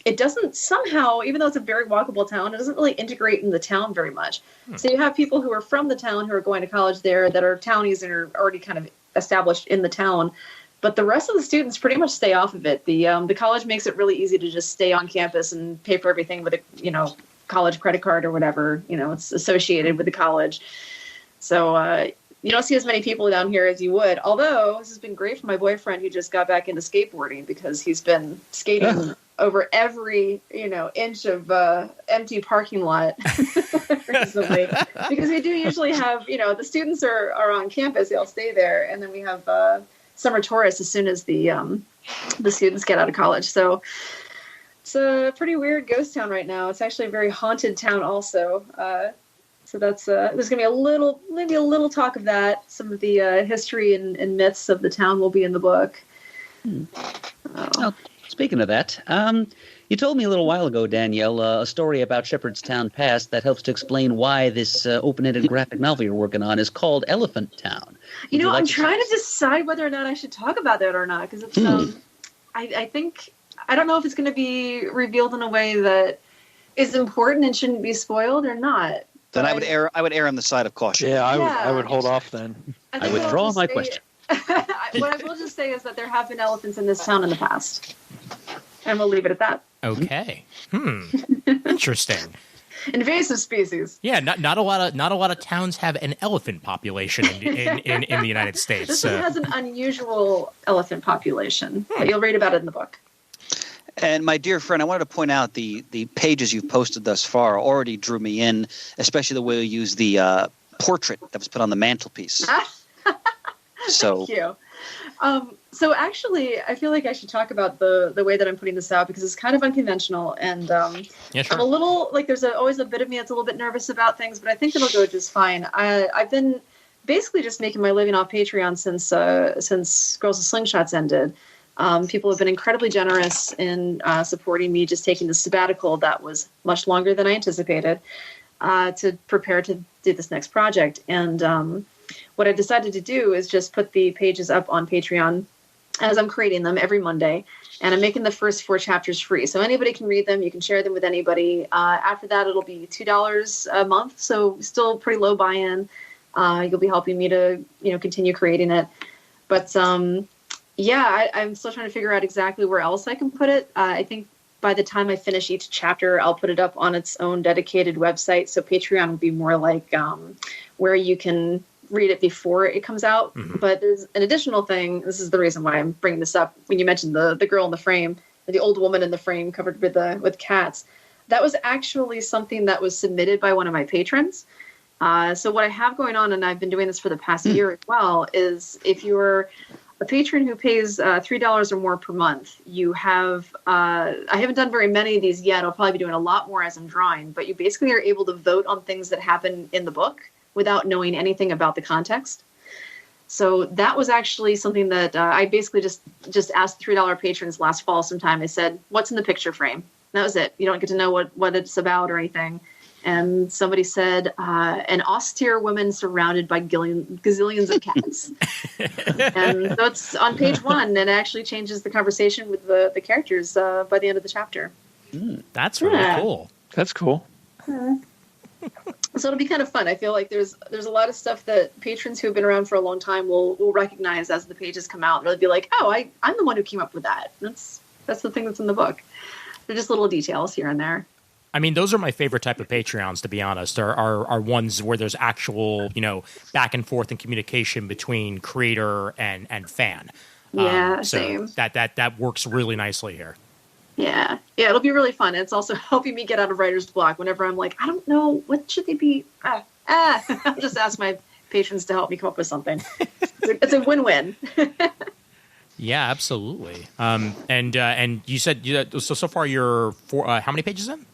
it doesn't somehow, even though it's a very walkable town, it doesn't really integrate in the town very much. So you have people who are from the town who are going to college there that are townies and are already kind of established in the town. But the rest of the students pretty much stay off of it. The college makes it really easy to just stay on campus and pay for everything with a college credit card or whatever. It's associated with the college. So you don't see as many people down here as you would. Although this has been great for my boyfriend who just got back into skateboarding because he's been skating over every inch of empty parking lot recently. Because we do usually have the students are on campus; they all stay there, and then we have summer tourists as soon as the students get out of college. So it's a pretty weird ghost town right now. It's actually a very haunted town also. So that's there's going to be maybe a little talk of that. Some of the history and myths of the town will be in the book. Well, speaking of that, you told me a little while ago, Danielle, a story about Shepherdstown Past that helps to explain why this open-ended graphic novel you're working on is called Elephant Town. I'm trying to decide whether or not I should talk about that or not because it's I think I don't know if it's going to be revealed in a way that is important and shouldn't be spoiled or not. Then I would err on the side of caution. Yeah, I would hold off then. I withdraw my question. What I will just say is that there have been elephants in this town in the past. And we'll leave it at that. Okay. Interesting. Invasive species. Yeah, not a lot of towns have an elephant population in the United States. This one has an unusual elephant population. But you'll read about it in the book. And my dear friend, I wanted to point out the pages you've posted thus far already drew me in, especially the way you use the portrait that was put on the mantelpiece. Thank you. So actually, I feel like I should talk about the way that I'm putting this out because it's kind of unconventional. And yeah, sure. I'm a little, there's always a bit of me that's a little bit nervous about things, but I think it'll go just fine. I've been basically just making my living off Patreon since Girls with Slingshots ended. People have been incredibly generous in supporting me just taking the sabbatical that was much longer than I anticipated to prepare to do this next project. And what I decided to do is just put the pages up on Patreon as I'm creating them every Monday. And I'm making the first 4 chapters free. So anybody can read them. You can share them with anybody. After that, it'll be $2 a month. So still pretty low buy-in. You'll be helping me to continue creating it. But I'm still trying to figure out exactly where else I can put it. I think by the time I finish each chapter, I'll put it up on its own dedicated website. So Patreon will be more like where you can read it before it comes out. Mm-hmm. But there's an additional thing. This is the reason why I'm bringing this up. When you mentioned the girl in the frame, the old woman in the frame covered with cats, that was actually something that was submitted by one of my patrons. So what I have going on, and I've been doing this for the past year as well, is if you're a patron who pays $3 or more per month, you have, I haven't done very many of these yet. I'll probably be doing a lot more as I'm drawing, but you basically are able to vote on things that happen in the book without knowing anything about the context. So that was actually something that I basically just asked $3 patrons last fall sometime. I said, what's in the picture frame? That was it. You don't get to know what it's about or anything. And somebody said, an austere woman surrounded by gazillions of cats. And so it's on page 1, and it actually changes the conversation with the characters by the end of the chapter. That's really cool. That's cool. So it'll be kind of fun. I feel like there's a lot of stuff that patrons who have been around for a long time will recognize as the pages come out. They'll be like, oh, I'm the one who came up with that. That's the thing that's in the book. They're just little details here and there. I mean, those are my favorite type of Patreons, to be honest, are ones where there's actual, back and forth and communication between creator and fan. Yeah, so same. That works really nicely here. Yeah, it'll be really fun. It's also helping me get out of writer's block whenever I'm like, I don't know, what should they be? I'll just ask my patrons to help me come up with something. It's a win-win. Yeah, absolutely. And you said so far you're how many pages in?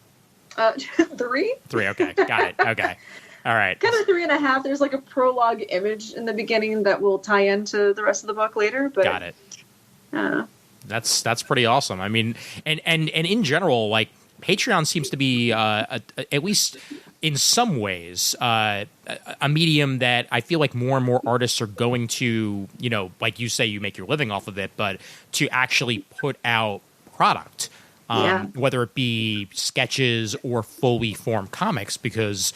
3. 3. Okay, got it. Okay, all right. Kind of 3.5. There's like a prologue image in the beginning that will tie into the rest of the book later. But got it. That's pretty awesome. I mean, and in general, like Patreon seems to be at least in some ways a medium that I feel like more and more artists are going to, like you say, you make your living off of it, but to actually put out product. Whether it be sketches or fully formed comics, because,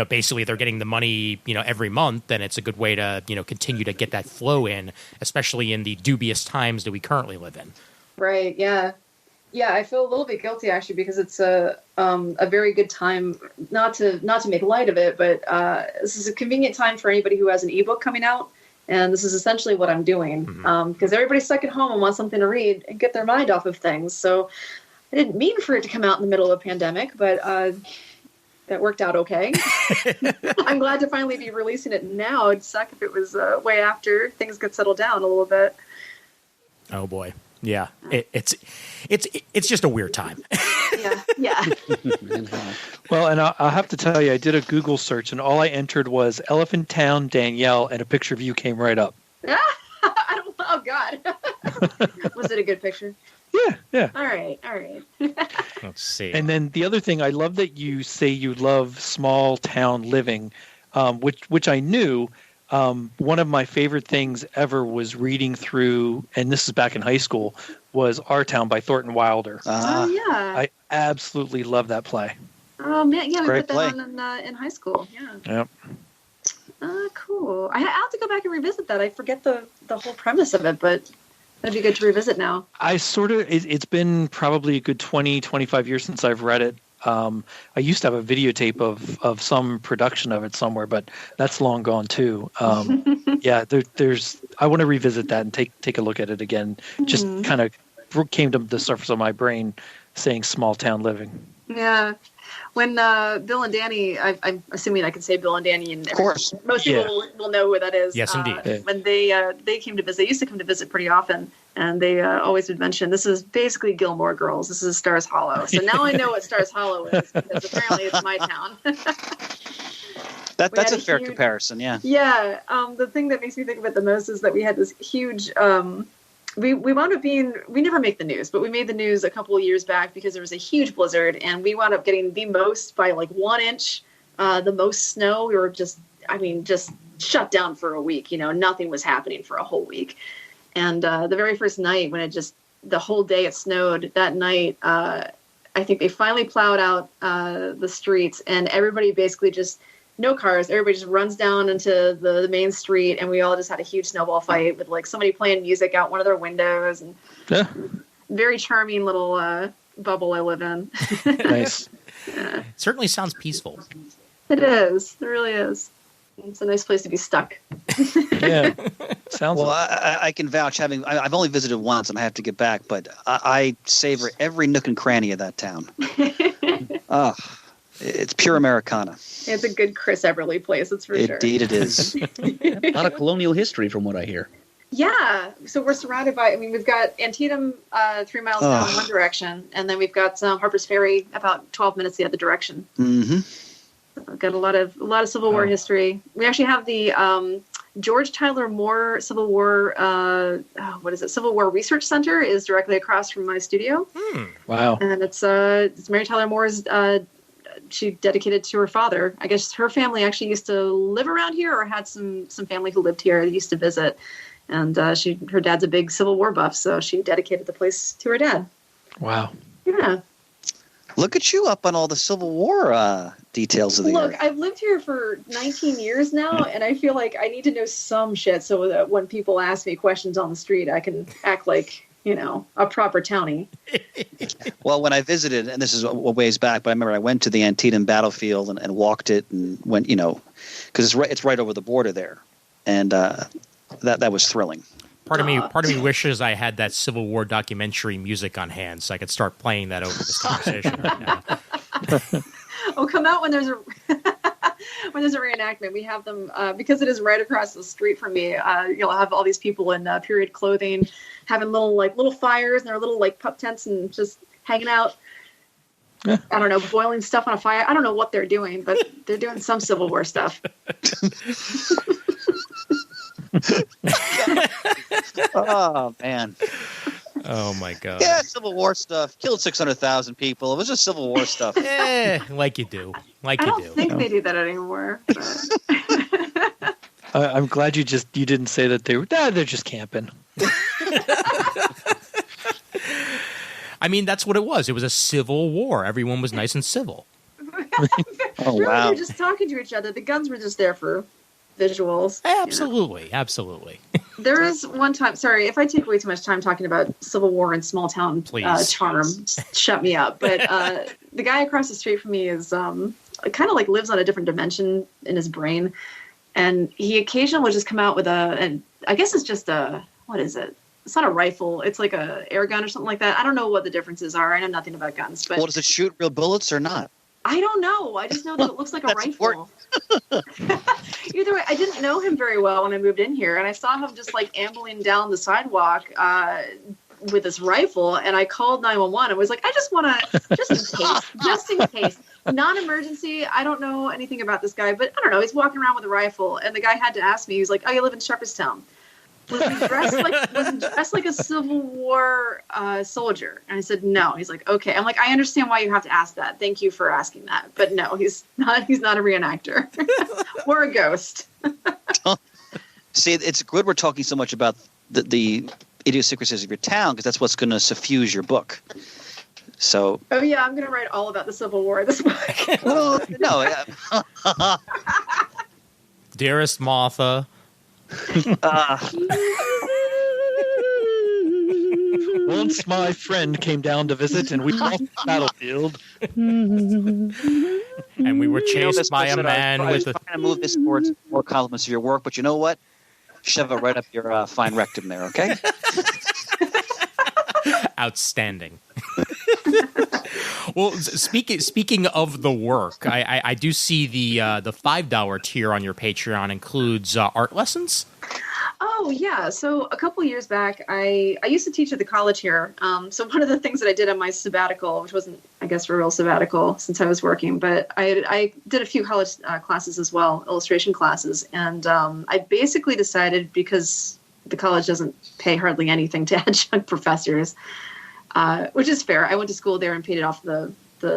basically they're getting the money, every month, and it's a good way to, continue to get that flow in, especially in the dubious times that we currently live in. Right. Yeah. Yeah. I feel a little bit guilty actually, because it's a very good time, not to make light of it, but this is a convenient time for anybody who has an ebook coming out. And this is essentially what I'm doing, because everybody's stuck at home and wants something to read and get their mind off of things. So I didn't mean for it to come out in the middle of a pandemic, but that worked out okay. I'm glad to finally be releasing it now. It'd suck if it was way after things get settled down a little bit. Oh boy, yeah, it's just a weird time. Yeah. Well, and I'll have to tell you, I did a Google search, and all I entered was Elephant Town Danielle, and a picture of you came right up. Oh God, was it a good picture? Yeah. All right. Let's see. And then the other thing, I love that you say you love small town living, which I knew. One of my favorite things ever was reading through, and this is back in high school, was Our Town by Thornton Wilder. Oh, yeah. I absolutely love that play. Oh, man. Yeah, we Great put that play. on in high school. Yeah. Yep. Cool. I have to go back and revisit that. I forget the whole premise of it, but that'd be good to revisit now. It's been probably a good 20, 25 years since I've read it. I used to have a videotape of some production of it somewhere, but that's long gone too. There's. I want to revisit that and take a look at it again. Just kind of came to the surface of my brain, saying small town living. Yeah. When Bill and Danny, I'm assuming I can say Bill and Danny, and of course, most people will know who that is. Yes, indeed. When they came to visit, they used to come to visit pretty often, and they always would mention, this is basically Gilmore Girls. This is Stars Hollow. So now I know what Stars Hollow is, because apparently it's my town. That's a fair comparison, yeah. Yeah. The thing that makes me think of it the most is that we had this huge... We wound up we never make the news, but we made the news a couple of years back because there was a huge blizzard, and we wound up getting the most by like 1 inch, the most snow. We were just shut down for a week. Nothing was happening for a whole week. And the very first night when the whole day it snowed, that night, I think they finally plowed out the streets, and everybody basically just, no cars, everybody just runs down into the main street, and we all just had a huge snowball fight with like somebody playing music out one of their windows, and very charming little bubble I live in. Nice. Yeah. It certainly sounds peaceful. It is. It really is. It's a nice place to be stuck. Yeah. Sounds well. I can vouch. I've only visited once, and I have to get back, but I savor every nook and cranny of that town. It's pure Americana. It's a good Chris Everly place, that's for sure. Indeed it is. A lot of colonial history from what I hear. Yeah. So we're surrounded by, we've got Antietam 3 miles down in one direction, and then we've got Harper's Ferry about 12 minutes the other direction. Mm-hmm. So we've got a lot of Civil War history. We actually have the George Tyler Moore Civil War, Civil War Research Center is directly across from my studio. Wow. And it's Mary Tyler Moore's, she dedicated to her father. I guess her family actually used to live around here or had some family who lived here that used to visit. And her dad's a big Civil War buff, so she dedicated the place to her dad. Wow. Yeah. Look at you up on all the Civil War details of the area. Look, I've lived here for 19 years now, and I feel like I need to know some shit so that when people ask me questions on the street, I can act like, a proper townie. Well, when I visited, and this is a ways back, but I remember I went to the Antietam battlefield and walked it and went, because it's right over the border there. And that was thrilling. Part of me wishes I had that Civil War documentary music on hand so I could start playing that over this conversation right now. Oh, come out when there's a reenactment. We have them because it is right across the street from me. You'll have all these people in period clothing, having little fires and their little pup tents and just hanging out. I don't know, boiling stuff on a fire. I don't know what they're doing, but they're doing some Civil War stuff. Oh, man. Oh, my God. Yeah, Civil War stuff. Killed 600,000 people. It was just Civil War stuff. Like you do. I don't think they do that anymore. I'm glad you didn't say that they're just camping. I mean, that's what it was. It was a civil war. Everyone was nice and civil. Oh, really, wow. they were just talking to each other. The guns were just there for visuals. Absolutely. Absolutely. There is one time, sorry, if I take way too much time talking about Civil War and small town charm, shut me up. But the guy across the street from me is kind of lives on a different dimension in his brain. And he occasionally will just come out with I guess it's just what is it? It's not a rifle. It's like a air gun or something like that. I don't know what the differences are. I know nothing about guns. But does it shoot real bullets or not? I don't know. I just know that it looks like a rifle. Either way, I didn't know him very well when I moved in here, and I saw him just ambling down the sidewalk with this rifle, and I called 911 and was like, I just want to, just in case, non-emergency. I don't know anything about this guy, but I don't know. He's walking around with a rifle, and the guy had to ask me. He was like, "Oh, you live in Shepherdstown." Was he dressed like a Civil War soldier? And I said, no. He's like, okay. I'm like, I understand why you have to ask that. Thank you for asking that. But no, he's not a reenactor or a ghost. See, it's good we're talking so much about the idiosyncrasies of your town, because that's what's going to suffuse your book. So. Oh yeah, I'm going to write all about the Civil War in this book. Well, no. Dearest Martha. Once my friend came down to visit, and we crossed the battlefield, and we were chased by a man I was trying to move this towards more compliments of your work, but you know what? Shove it right up your fine rectum there, okay? Outstanding. Well, speaking of the work, I do see the $5 tier on your Patreon includes art lessons. Oh yeah, so a couple of years back, I used to teach at the college here. So one of the things that I did on my sabbatical, which wasn't, I guess, a real sabbatical since I was working, but I did a few college classes as well, illustration classes, and I basically decided, because the college doesn't pay hardly anything to adjunct professors, which is fair. I went to school there and paid it off the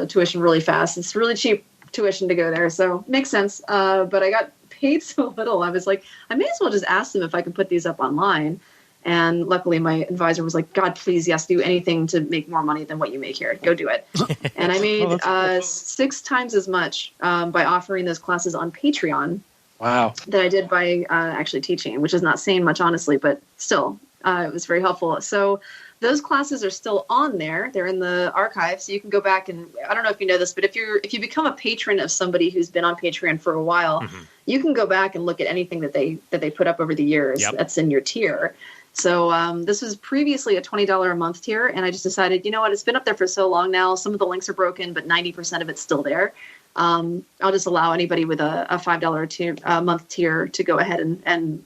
tuition really fast. It's really cheap tuition to go there, so makes sense. But I got paid so little, I was like, I may as well just ask them if I can put these up online. And luckily my advisor was like, God, please, yes, do anything to make more money than what you make here. Go do it. And I made 6 times as much by offering those classes on Patreon. Wow. That I did by actually teaching, which is not saying much, honestly, but still, it was very helpful. So those classes are still on there. They're in the archive, so you can go back and, I don't know if you know this, but if you become a patron of somebody who's been on Patreon for a while, you can go back and look at anything that they put up over the years that's in your tier. So this was previously a $20 a month tier, and I just decided, you know what, it's been up there for so long now. Some of the links are broken, but 90% of it's still there. I'll just allow anybody with a $5 a month tier to go ahead and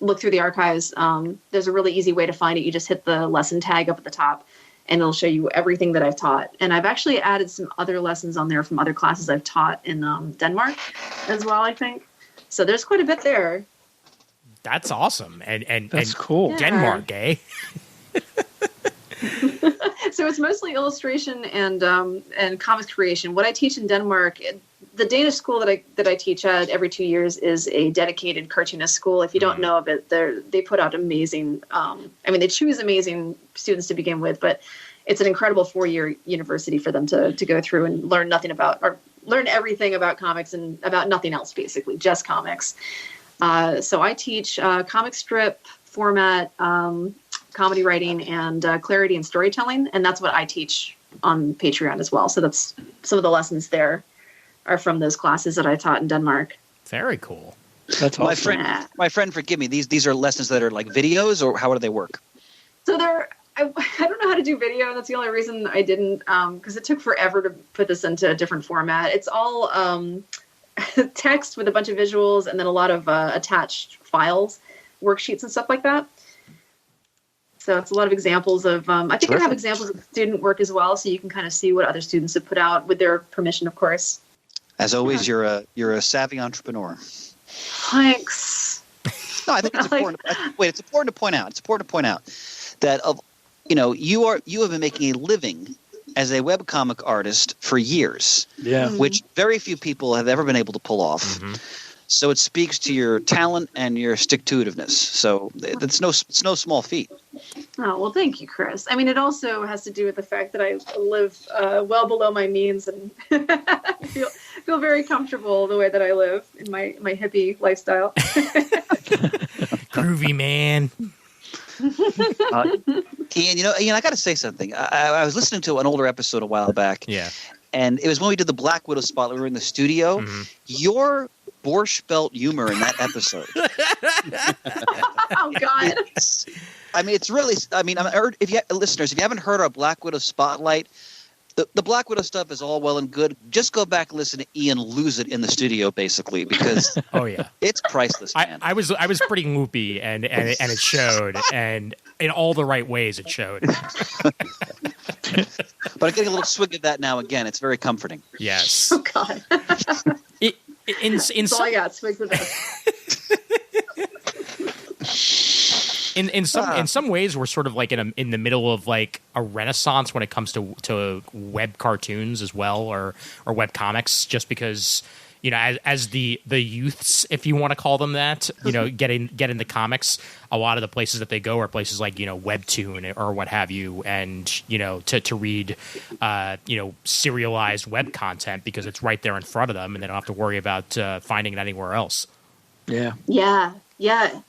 look through the archives. There's a really easy way to find it. You just hit the lesson tag up at the top, and it'll show you everything that I've taught. And I've actually added some other lessons on there from other classes I've taught in Denmark as well, I think. So there's quite a bit there. That's awesome. And That's cool. Denmark, eh? So it's mostly illustration and comics creation. What I teach in Denmark, the Danish school that I teach at every 2 years is a dedicated cartoonist school. If you don't know of it, they put out amazing. They choose amazing students to begin with, but it's an incredible 4-year university for them to go through and learn everything about comics and about nothing else, basically, just comics. So I teach comic strip format, comedy writing, and clarity and storytelling, and that's what I teach on Patreon as well. So that's some of the lessons there are from those classes that I taught in Denmark. Very cool. That's awesome. My friend, forgive me. These are lessons that are like videos, or how do they work? So I don't know how to do video. That's the only reason I didn't, because it took forever to put this into a different format. It's all text with a bunch of visuals and then a lot of attached files, worksheets and stuff like that. So it's a lot of examples of, I think I have examples of student work as well, so you can kind of see what other students have put out with their permission, of course. As always, you're a savvy entrepreneur. Thanks. No, I think it's important. It's important to point out. It's important to point out that you have been making a living as a webcomic artist for years. Yeah. Which very few people have ever been able to pull off. Mm-hmm. So it speaks to your talent and your stick-to-itiveness. So it's no small feat. Oh, well, thank you, Chris. I mean, it also has to do with the fact that I live well below my means and feel very comfortable the way that I live in my hippie lifestyle. Groovy, man. Ian, I got to say something. I was listening to an older episode a while back. Yeah. And it was when we did the Black Widow spotlight. We were in the studio. Mm-hmm. Your Borscht Belt humor in that episode. Oh, God. It's really. Listeners, if you haven't heard our Black Widow spotlight, the Black Widow stuff is all well and good. Just go back and listen to Ian lose it in the studio, basically, because it's priceless, man. I was pretty loopy, and it showed, and in all the right ways it showed. But I'm getting a little swig of that now again. It's very comforting. Yes. Oh, God. That's all I got. Swigs of it. In some ways, we're sort of like in the middle of like a renaissance when it comes to web cartoons as well, or web comics, just because, as the youths, if you want to call them that, get into comics, a lot of the places that they go are places like, Webtoon or what have you, and, to read, serialized web content because it's right there in front of them and they don't have to worry about finding it anywhere else. Yeah. Yeah. Yeah.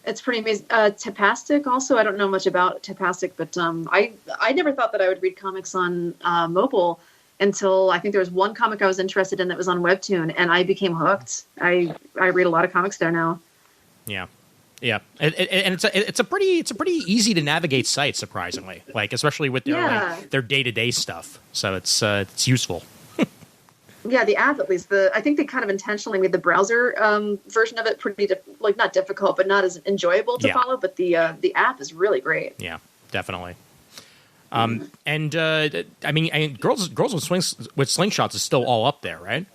It's pretty amazing. Tapastic also, I don't know much about Tapastic, but I never thought that I would read comics on mobile until I think there was one comic I was interested in that was on Webtoon, and I became hooked. I read a lot of comics there now. Yeah, yeah, and it's a pretty easy to navigate site, surprisingly. Like especially with their day-to-day stuff, so it's useful. Yeah, the app at least. I think they kind of intentionally made the browser version of it pretty not difficult, but not as enjoyable to follow. But the app is really great. Yeah, definitely. Girls with Slingshots is still all up there, right?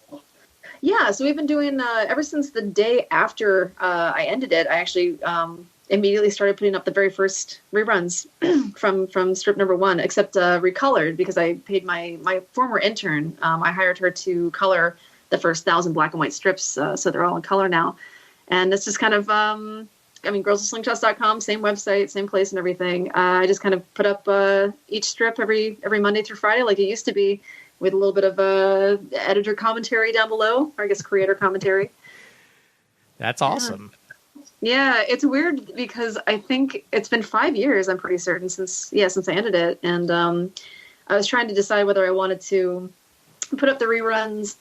Yeah, so we've been doing ever since the day after I ended it. I actually immediately started putting up the very first reruns from strip number 1, except recolored, because I paid my former intern. I hired her to color the first 1,000 black and white strips, so they're all in color now. And it's just kind of, girlswithslingshots.com, same website, same place and everything. I just kind of put up each strip every Monday through Friday like it used to be, with a little bit of editor commentary down below, or I guess creator commentary. That's awesome. Yeah, it's weird because I think it's been 5 years, I'm pretty certain, since I ended it. And I was trying to decide whether I wanted to put up the reruns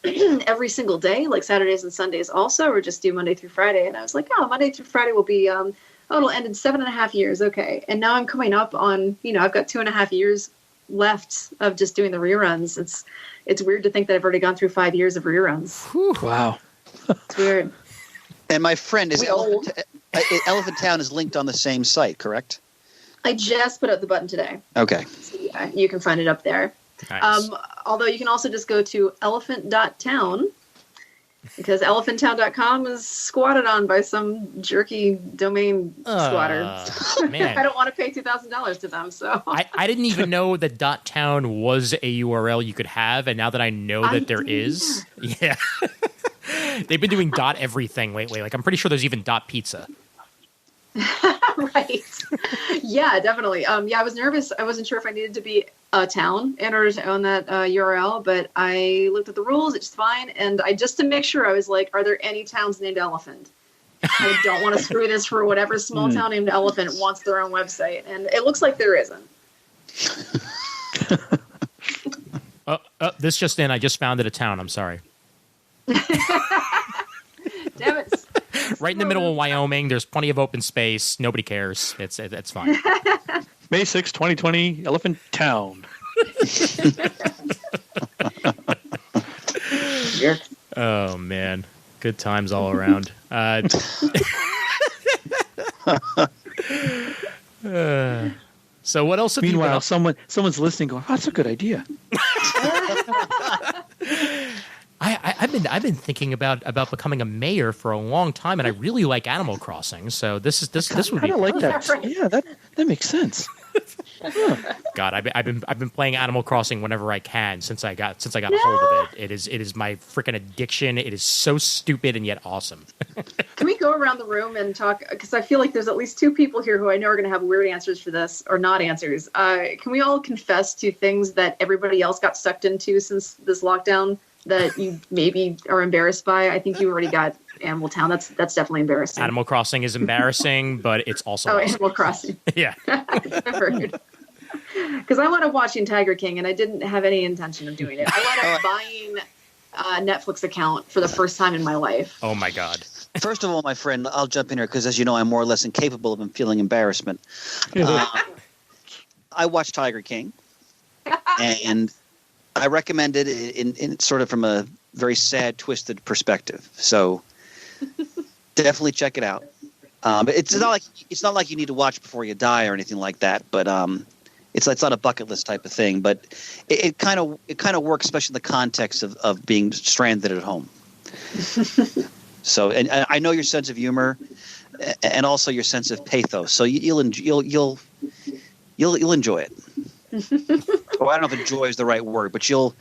every single day, like Saturdays and Sundays also, or just do Monday through Friday. And I was like, Monday through Friday will be, it'll end in 7.5 years. Okay. And now I'm coming up on, I've got 2.5 years left of just doing the reruns. It's weird to think that I've already gone through 5 years of reruns. Whew. Wow. It's weird. And my friend, Elephant Town is linked on the same site, correct? I just put up the button today. Okay. So, yeah, you can find it up there. Nice. Although you can also just go to elephant.town Because elephanttown.com is squatted on by some jerky domain squatter. Man. I don't want to pay $2,000 to them. So I didn't even know that .town was a URL you could have, and now that I know that there is, yeah. They've been doing .everything lately. Like, I'm pretty sure there's even .pizza. Right. Yeah, definitely. Yeah, I was nervous. I wasn't sure if I needed to be a town in order to own that URL, but I looked at the rules. It's fine. And just to make sure, I was like, are there any towns named Elephant? I don't want to screw this for whatever small town named Elephant wants their own website. And it looks like there isn't. This just in. I just founded a town. I'm sorry. Damn it. Right in the middle of Wyoming. There's plenty of open space. Nobody cares. It's fine. May 6, 2020, Elephant Town. Oh, man. Good times all around. So what else have you Meanwhile, someone's listening going, oh, that's a good idea. I've been thinking about becoming a mayor for a long time, and I really like Animal Crossing. So this would be. I like that. Yeah, that makes sense. God, I've been playing Animal Crossing whenever I can since I got a hold of it. It is my freaking addiction. It is so stupid and yet awesome. Can we go around the room and talk? Because I feel like there's at least two people here who I know are going to have weird answers for this or not answers. Can we all confess to things that everybody else got sucked into since this lockdown that you maybe are embarrassed by? I think you already got Animal Town. That's definitely embarrassing. Animal Crossing is embarrassing, but it's also awesome. Animal Crossing. Yeah. Because I wound up watching Tiger King, and I didn't have any intention of doing it. I wound up buying a Netflix account for the first time in my life. Oh, my God. First of all, my friend, I'll jump in here because, as you know, I'm more or less incapable of feeling embarrassment. I watched Tiger King, and I recommend it in sort of from a very sad, twisted perspective. So definitely check it out. But it's not like you need to watch before you die or anything like that. But it's not a bucket list type of thing. But it kind of works, especially in the context of being stranded at home. So, and I know your sense of humor, and also your sense of pathos. So you'll enjoy it. Well, I don't know if enjoy is the right word, but you'll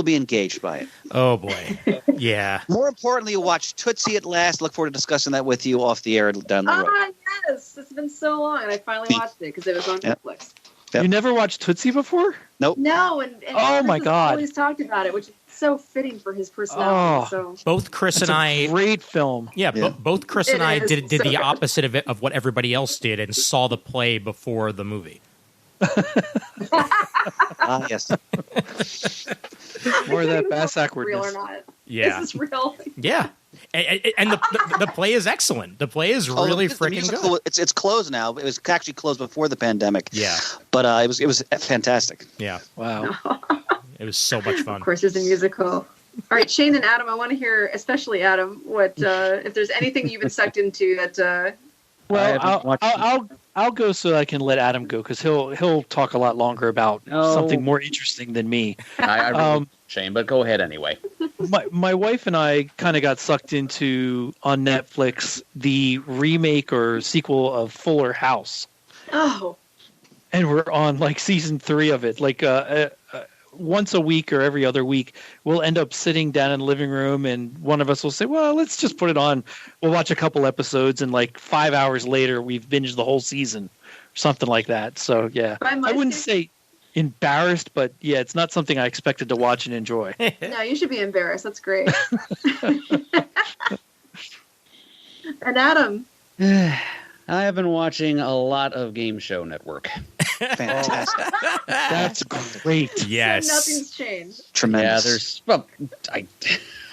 be engaged by it. Oh boy, yeah. More importantly, you'll watch Tootsie at last. Look forward to discussing that with you off the air down the road. Yes, it's been so long, and I finally watched it because it was on Netflix. Yep. You never watched Tootsie before? Nope. No, and oh my God, always talked about it, which is so fitting for his personality. Oh, so both Chris and I, great film. Yeah, yeah. Both Chris and I did the opposite of it, of what everybody else did, and saw the play before the movie. Yes. More of that bass awkwardness. Real or not? Yeah. This is real. Yeah. And the play is excellent. The play is really freaking good. It's closed now. It was actually closed before the pandemic. Yeah. But it was fantastic. Yeah. Wow. It was so much fun. Of course, there's a musical. All right, Shane and Adam, I want to hear, especially Adam, what if there's anything you've been sucked into that. Well, I'll go so I can let Adam go because he'll talk a lot longer about something more interesting than me. I really Shane, but go ahead anyway. My wife and I kind of got sucked into on Netflix the remake or sequel of Fuller House. Oh. And we're on like season 3 of it. Like once a week or every other week, we'll end up sitting down in the living room and one of us will say, well, let's just put it on. We'll watch a couple episodes and like 5 hours later, we've binged the whole season or something like that. So, yeah, I wouldn't say embarrassed, but yeah, it's not something I expected to watch and enjoy. No, you should be embarrassed. That's great. And Adam? I have been watching a lot of Game Show Network. Fantastic. That's great. Yes. So nothing's changed. Tremendous. Yeah,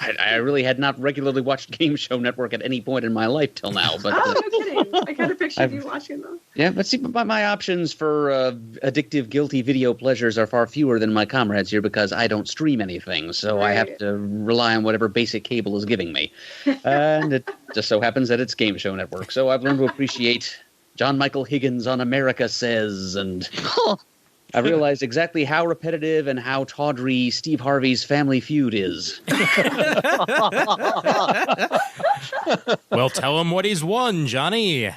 I really had not regularly watched Game Show Network at any point in my life till now. But no kidding. I kind of pictured you watching them. Yeah, but see, my options for addictive, guilty video pleasures are far fewer than my comrades here because I don't stream anything, so I have to rely on whatever basic cable is giving me. And it just so happens that it's Game Show Network, so I've learned to appreciate John Michael Higgins on America Says, and I realized exactly how repetitive and how tawdry Steve Harvey's Family Feud is. Well, tell him what he's won, Johnny.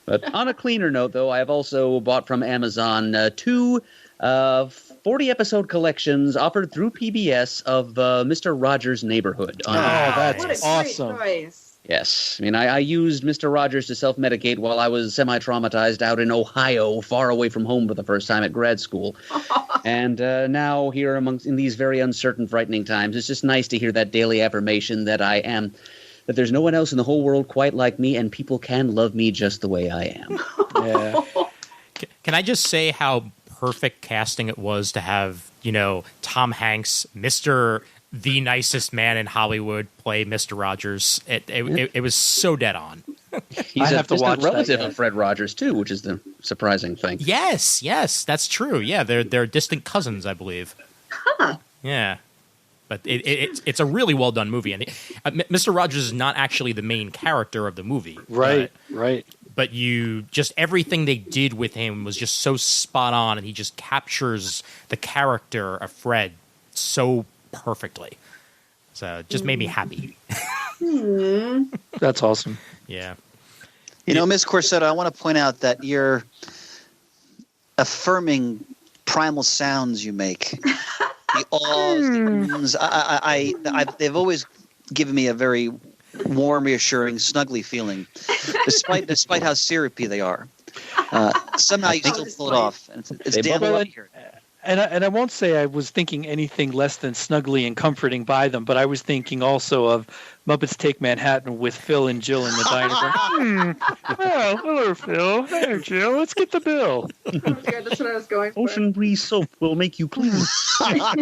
But on a cleaner note, though, I have also bought from Amazon 2 40-episode collections offered through PBS of Mr. Rogers' Neighborhood. That's What a awesome. great choice. Yes. I mean, I used Mr. Rogers to self-medicate while I was semi-traumatized out in Ohio, far away from home for the first time at grad school. And now here in these very uncertain, frightening times, it's just nice to hear that daily affirmation that that there's no one else in the whole world quite like me, and people can love me just the way I am. Yeah. Can I just say how perfect casting it was to have, Tom Hanks, Mr. the nicest man in Hollywood, play Mr. Rogers? It was so dead on. He's have to watch that, relative yeah. of Fred Rogers, too, which is the surprising thing. Yes, that's true. Yeah, they're distant cousins, I believe. Huh. Yeah. But it's a really well done movie, and Mr. Rogers is not actually the main character of the movie. Right. But everything they did with him was just so spot on, and he just captures the character of Fred so perfectly. So it just made me happy. That's awesome. Yeah. Ms. Corsetto, I want to point out that you're affirming primal sounds you make. The awes, they've always given me a very warm, reassuring, snuggly feeling, despite how syrupy they are. Somehow you still pull it off. And it's damn well here. And I won't say I was thinking anything less than snuggly and comforting by them, but I was thinking also of Muppets Take Manhattan with Phil and Jill in the diner. Well, hello, Phil. Hey, Jill. Let's get the bill. Oh, God, that's what I was going for. Ocean breeze soap will make you clean. Mike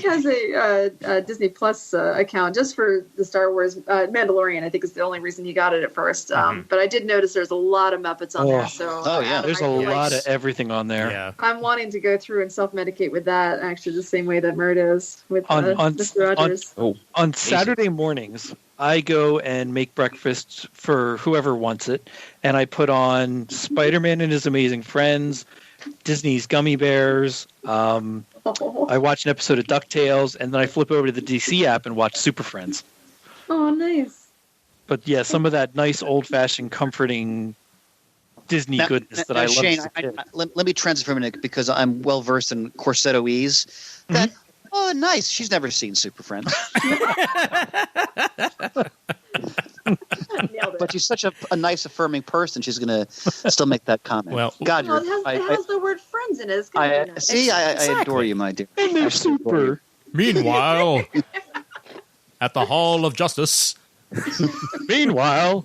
has a Disney Plus account just for the Star Wars Mandalorian. I think is the only reason he got it at first. But I did notice there's a lot of Muppets on there. So there's a lot of everything on there. Yeah. I'm wanting to go through and self-medicate with that, actually, the same way that Mert is with Mr. Rogers. On Saturday mornings, I go and make breakfast for whoever wants it, and I put on Spider-Man and His Amazing Friends, Disney's Gummy Bears. I watch an episode of DuckTales, and then I flip over to the DC app and watch Super Friends. Oh, nice. But yeah, some of that nice old-fashioned, comforting Disney goodness that I love. Shane, let me translate for a minute because I'm well versed in Corsettoese. Nice. She's never seen Super Friends. But she's such a nice, affirming person. She's going to still make that comment. Well, God, it has the word friends in it. I adore you, my dear. And they're super. Meanwhile, at the Hall of Justice. Meanwhile,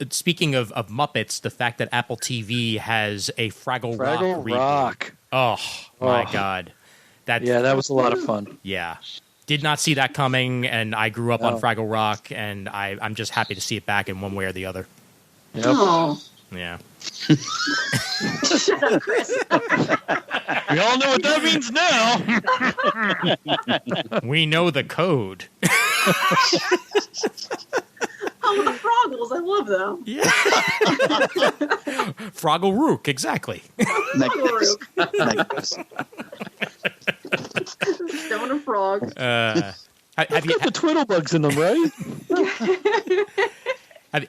speaking of Muppets, the fact that Apple TV has a Fraggle Rock reboot. Oh my God, that was a lot of fun. Yeah, did not see that coming, and I grew up on Fraggle Rock, and I'm just happy to see it back in one way or the other. Yep. Oh. Yeah. Shut up, Chris. We all know what that means now. We know the code. Oh, the Fraggles. I love them. Yeah. Froggle Rook, exactly. Stone and Frog. Have you got the Twiddlebugs in them, right?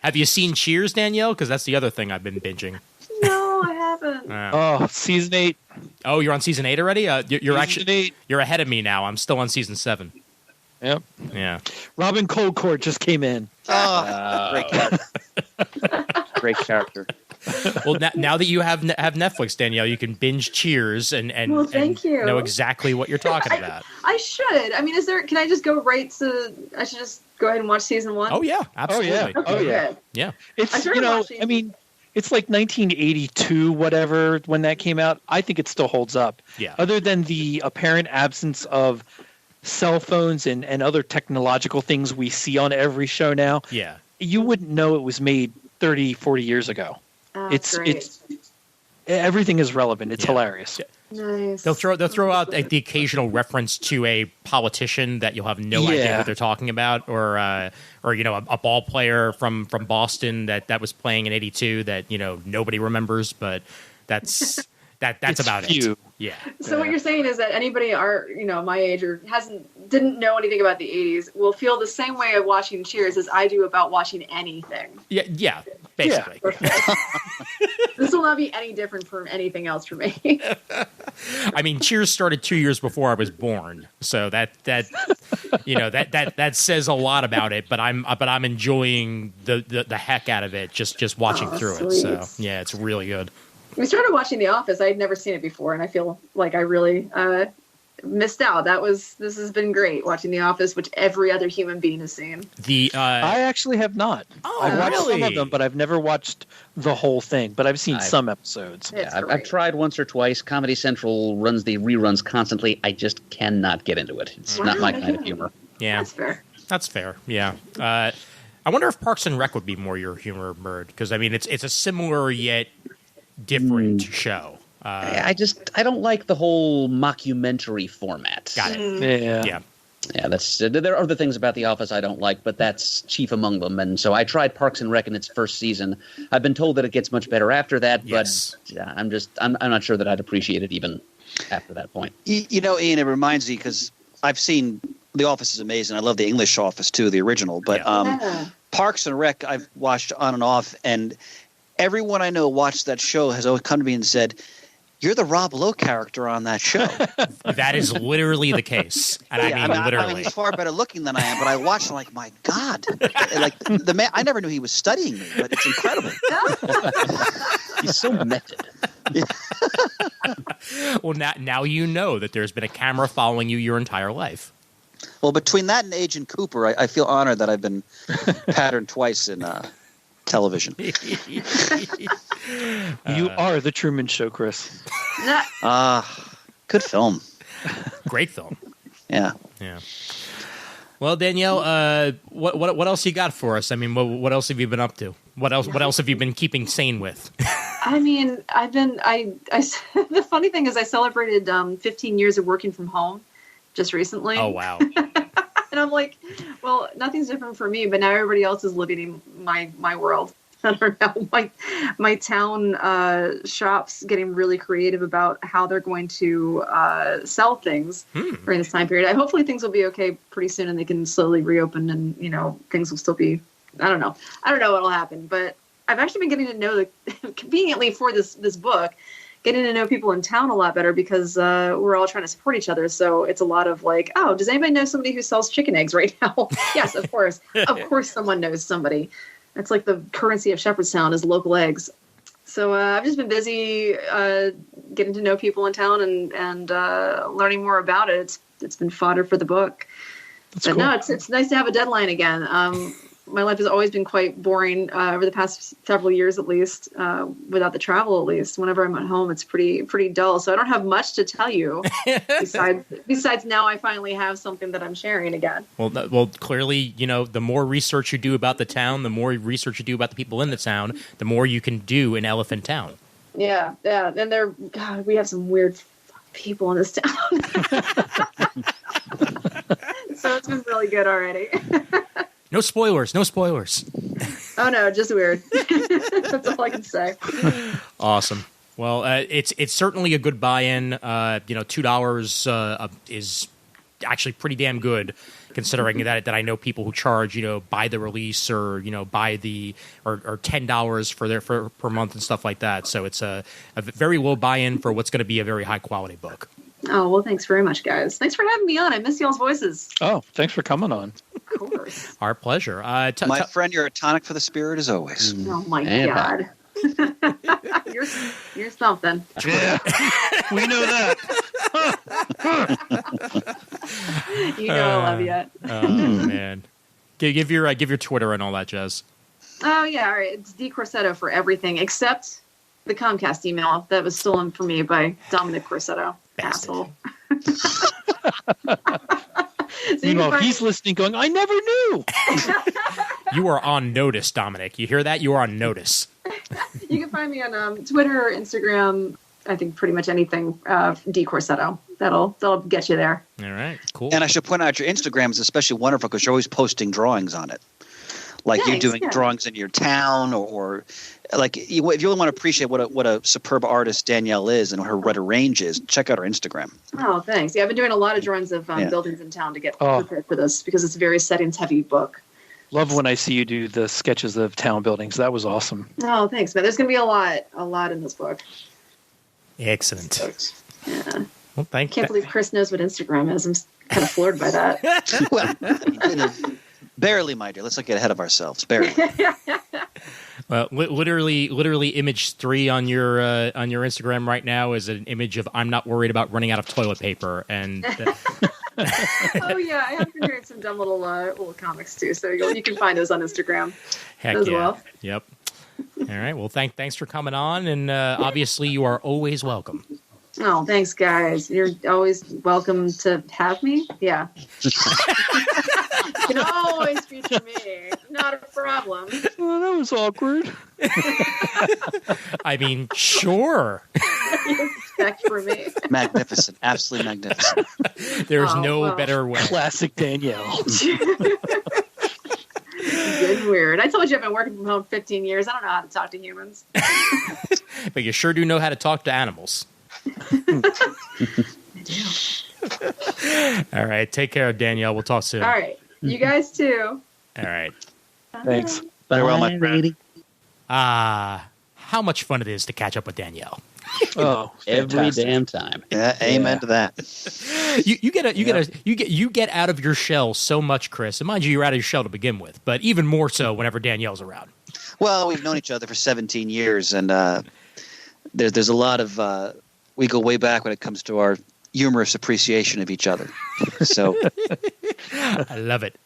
Have you seen Cheers, Danielle? Because that's the other thing I've been binging. No, I haven't. Season 8. Oh, you're on season 8 already? You're season 8. You're ahead of me now. I'm still on season 7. Yep. Yeah. Robin Coldcourt just came in. Great character. Great character. Well, now that you have Netflix, Danielle, you can binge Cheers and thank you. Know exactly what you're talking about. I should. I mean, can I just go right to? I should just go ahead and watch season 1. Oh yeah, absolutely. Okay, yeah. It's it's like 1982, whatever, when that came out. I think it still holds up. Yeah. Other than the apparent absence of cell phones and other technological things we see on every show now. Yeah. You wouldn't know it was made 30, 40 years ago. Oh, It's everything is relevant. It's hilarious. Nice. They'll throw out the occasional reference to a politician that you'll have no idea what they're talking about, or a ball player from Boston that was playing in '82 that nobody remembers, but that's about it. Yeah. So what you're saying is that anybody my age or didn't know anything about the 80s will feel the same way of watching Cheers as I do about watching anything. Yeah, basically. Yeah. This will not be any different from anything else for me. I mean, Cheers started 2 years before I was born, so that says a lot about it. But I'm enjoying the heck out of it just watching through it. So yeah, it's really good. We started watching The Office. I had never seen it before, and I feel like I really missed out. This has been great watching The Office, which every other human being has seen. I actually have not. I've watched some of them, but I've never watched the whole thing. But I've seen some episodes. Yeah, I've tried once or twice. Comedy Central runs the reruns constantly. I just cannot get into it. It's not my kind of humor. Yeah, that's fair. Yeah. I wonder if Parks and Rec would be more your humor, Bird, because I mean it's a similar yet different show. I don't like the whole mockumentary format. Got it. Yeah. That's there are other things about The Office I don't like, but that's chief among them. And so I tried Parks and Rec in its first season. I've been told that it gets much better after that, but I'm not sure that I'd appreciate it even after that point. Ian, it reminds me because I've seen The Office is amazing. I love the English Office too, the original. But Parks and Rec I've watched on and off, and everyone I know watched that show has always come to me and said, "You're the Rob Lowe character on that show." That is literally the case, and I mean literally. I mean, he's far better looking than I am, but I watched like, my God, like the man. I never knew he was studying me, but it's incredible. He's so method. Well, now you know that there's been a camera following you your entire life. Well, between that and Agent Cooper, I feel honored that I've been patterned twice in television. You are the Truman Show, Chris. Good film. Great film. Yeah. Well, Danielle, what else you got for us? I mean, what else have you been up to? What else have you been keeping sane with? I mean, the funny thing is I celebrated 15 years of working from home just recently. Oh, wow. And I'm like, well, nothing's different for me, but now everybody else is living in my world. I don't know. My town shops getting really creative about how they're going to sell things during this time period. Hopefully things will be okay pretty soon and they can slowly reopen and, things will still be, I don't know what'll happen, but I've actually been getting to know conveniently for this book, getting to know people in town a lot better because we're all trying to support each other. So it's a lot of like, oh, does anybody know somebody who sells chicken eggs right now? Yes, of course. Of course someone knows somebody. It's like the currency of Shepherdstown is local eggs. So I've just been busy getting to know people in town and learning more about it. It's been fodder for the book. That's cool. No, it's nice to have a deadline again. My life has always been quite boring over the past several years, at least, without the travel, at least. Whenever I'm at home, it's pretty dull. So I don't have much to tell you besides now I finally have something that I'm sharing again. Well, clearly, the more research you do about the town, the more research you do about the people in the town, the more you can do in Elephant Town. Yeah. And we have some weird people in this town. So it's been really good already. No spoilers. Oh no, just weird. That's all I can say. Awesome. Well, it's certainly a good buy-in. $2 is actually pretty damn good, considering that I know people who charge buy the release or buy the or $10 per month and stuff like that. So it's a very low buy-in for what's going to be a very high quality book. Oh, well, thanks very much, guys. Thanks for having me on. I miss y'all's voices. Oh, thanks for coming on. Of course. Our pleasure. My friend, you're a tonic for the spirit as always. Oh, my God. You're something. Yeah, we know that. I love you. Oh, man. Give your Twitter and all that jazz. Oh, yeah. All right. It's D. Corsetto for everything except the Comcast email that was stolen from me by Dominic Corsetto. Asshole. Meanwhile, he's listening going, I never knew. You are on notice, Dominic. You hear that? You are on notice. You can find me on Twitter or Instagram. I think pretty much anything. D Corsetto. That'll get you there. All right, cool. And I should point out your Instagram is especially wonderful because you're always posting drawings on it. Like Thanks, you're doing drawings in your town, or like if you really want to appreciate what a superb artist Danielle is and what her range is, check out her Instagram. Oh, thanks. Yeah, I've been doing a lot of drawings of buildings in town to get prepared for this because it's a very settings-heavy book. Love when I see you do the sketches of town buildings. That was awesome. Oh, thanks, man. There's going to be a lot in this book. Excellent. Yeah. Well, I can't believe Chris knows what Instagram is. I'm kind of floored by that. Well, barely, my dear. Let's not get ahead of ourselves. Barely. Well, literally, image 3 on your Instagram right now is an image of I'm not worried about running out of toilet paper, and oh yeah, I have been doing some dumb little comics too. So you can find those on Instagram as well. Yep. All right. Well, thanks for coming on, and obviously you are always welcome. Oh, thanks, guys. You're always welcome to have me. Yeah. You can always feature me. Not a problem. Well, that was awkward. I mean, sure. Respect for me. Magnificent. Absolutely magnificent. There's no better way. Classic Danielle. Good and weird. I told you I've been working from home 15 years. I don't know how to talk to humans. But you sure do know how to talk to animals. I do. All right. Take care, Danielle. We'll talk soon. All right. You guys too. All right. Thanks. Farewell, my friend. How much fun it is to catch up with Danielle. Oh, Every damn time. Yeah, amen to that. You get out of your shell so much, Chris. And mind you, you're out of your shell to begin with, but even more so whenever Danielle's around. Well, we've known each other for 17 years, and there's a lot of we go way back when it comes to our humorous appreciation of each other. So I love it.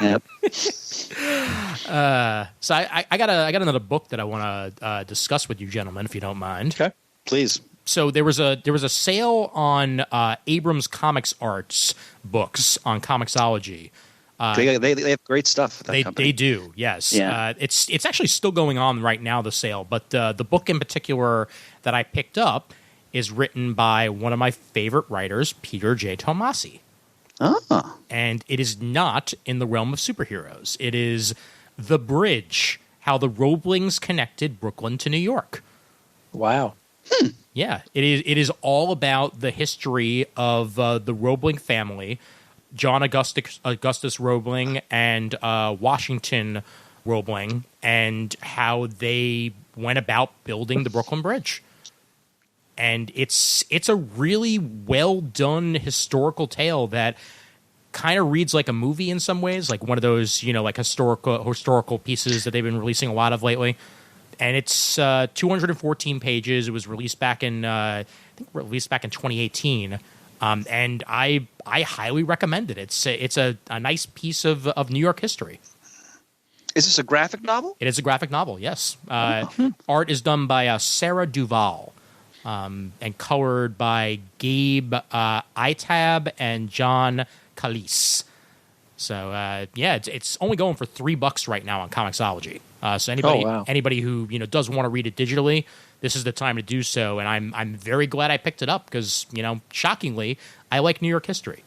Yep. So I got another book that I want to discuss with you, gentlemen, if you don't mind. Okay, please. So there was a sale on Abrams Comics Arts books on Comixology. They have great stuff. They do, yes. Yeah. It's actually still going on right now, the sale. But the book in particular that I picked up is written by one of my favorite writers, Peter J. Tomasi. Oh. And it is not in the realm of superheroes. It is The Bridge, How the Roeblings Connected Brooklyn to New York. Wow. Yeah, it is all about the history of the Roebling family, John Augustus Roebling and Washington Roebling, and how they went about building the Brooklyn Bridge. And it's a really well done historical tale that kind of reads like a movie in some ways, like one of those, like historical pieces that they've been releasing a lot of lately. And it's 214 pages. It was released back in 2018. And I highly recommend it. It's a nice piece of New York history. Is this a graphic novel? It is a graphic novel, yes. Art is done by Sarah Duvall. And colored by Gabe Itab and John Calise. So it's only going for $3 right now on Comixology. So anybody who does want to read it digitally, this is the time to do so. And I'm very glad I picked it up because shockingly, I like New York history.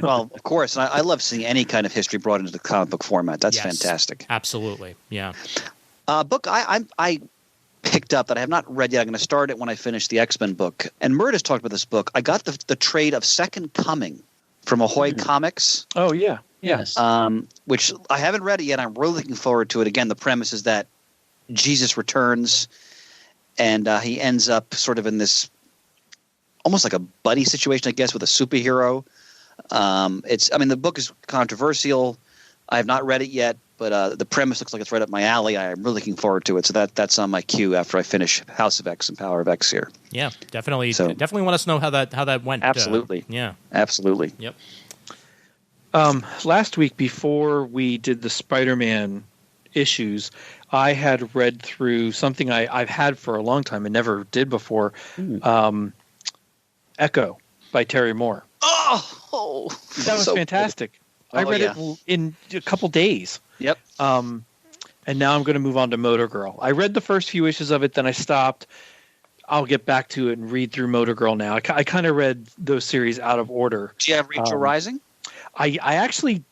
Well, of course, I love seeing any kind of history brought into the comic book format. That's fantastic. Absolutely, yeah. Book I picked up that I have not read yet. I'm going to start it when I finish the X-Men book. And Mert has talked about this book. I got the trade of Second Coming from Ahoy Comics. Oh, yeah. Yes. Which I haven't read it yet. I'm really looking forward to it. Again, the premise is that Jesus returns and he ends up sort of in this almost like a buddy situation, I guess, with a superhero. The book is controversial. I have not read it yet, but the premise looks like it's right up my alley. I'm really looking forward to it. So that's on my queue after I finish House of X and Power of X here. Yeah, definitely. So, definitely want us to know how that went. Absolutely. Yeah. Absolutely. Yep. Last week, before we did the Spider-Man issues, I had read through something I've had for a long time and never did before. Echo by Terry Moore. Oh, that was fantastic. Cool. I read it in a couple days. Yep. and now I'm going to move on to Motor Girl. I read the first few issues of it, then I stopped. I'll get back to it and read through Motor Girl now. I kind of read those series out of order. Do you have Rachel Rising? I actually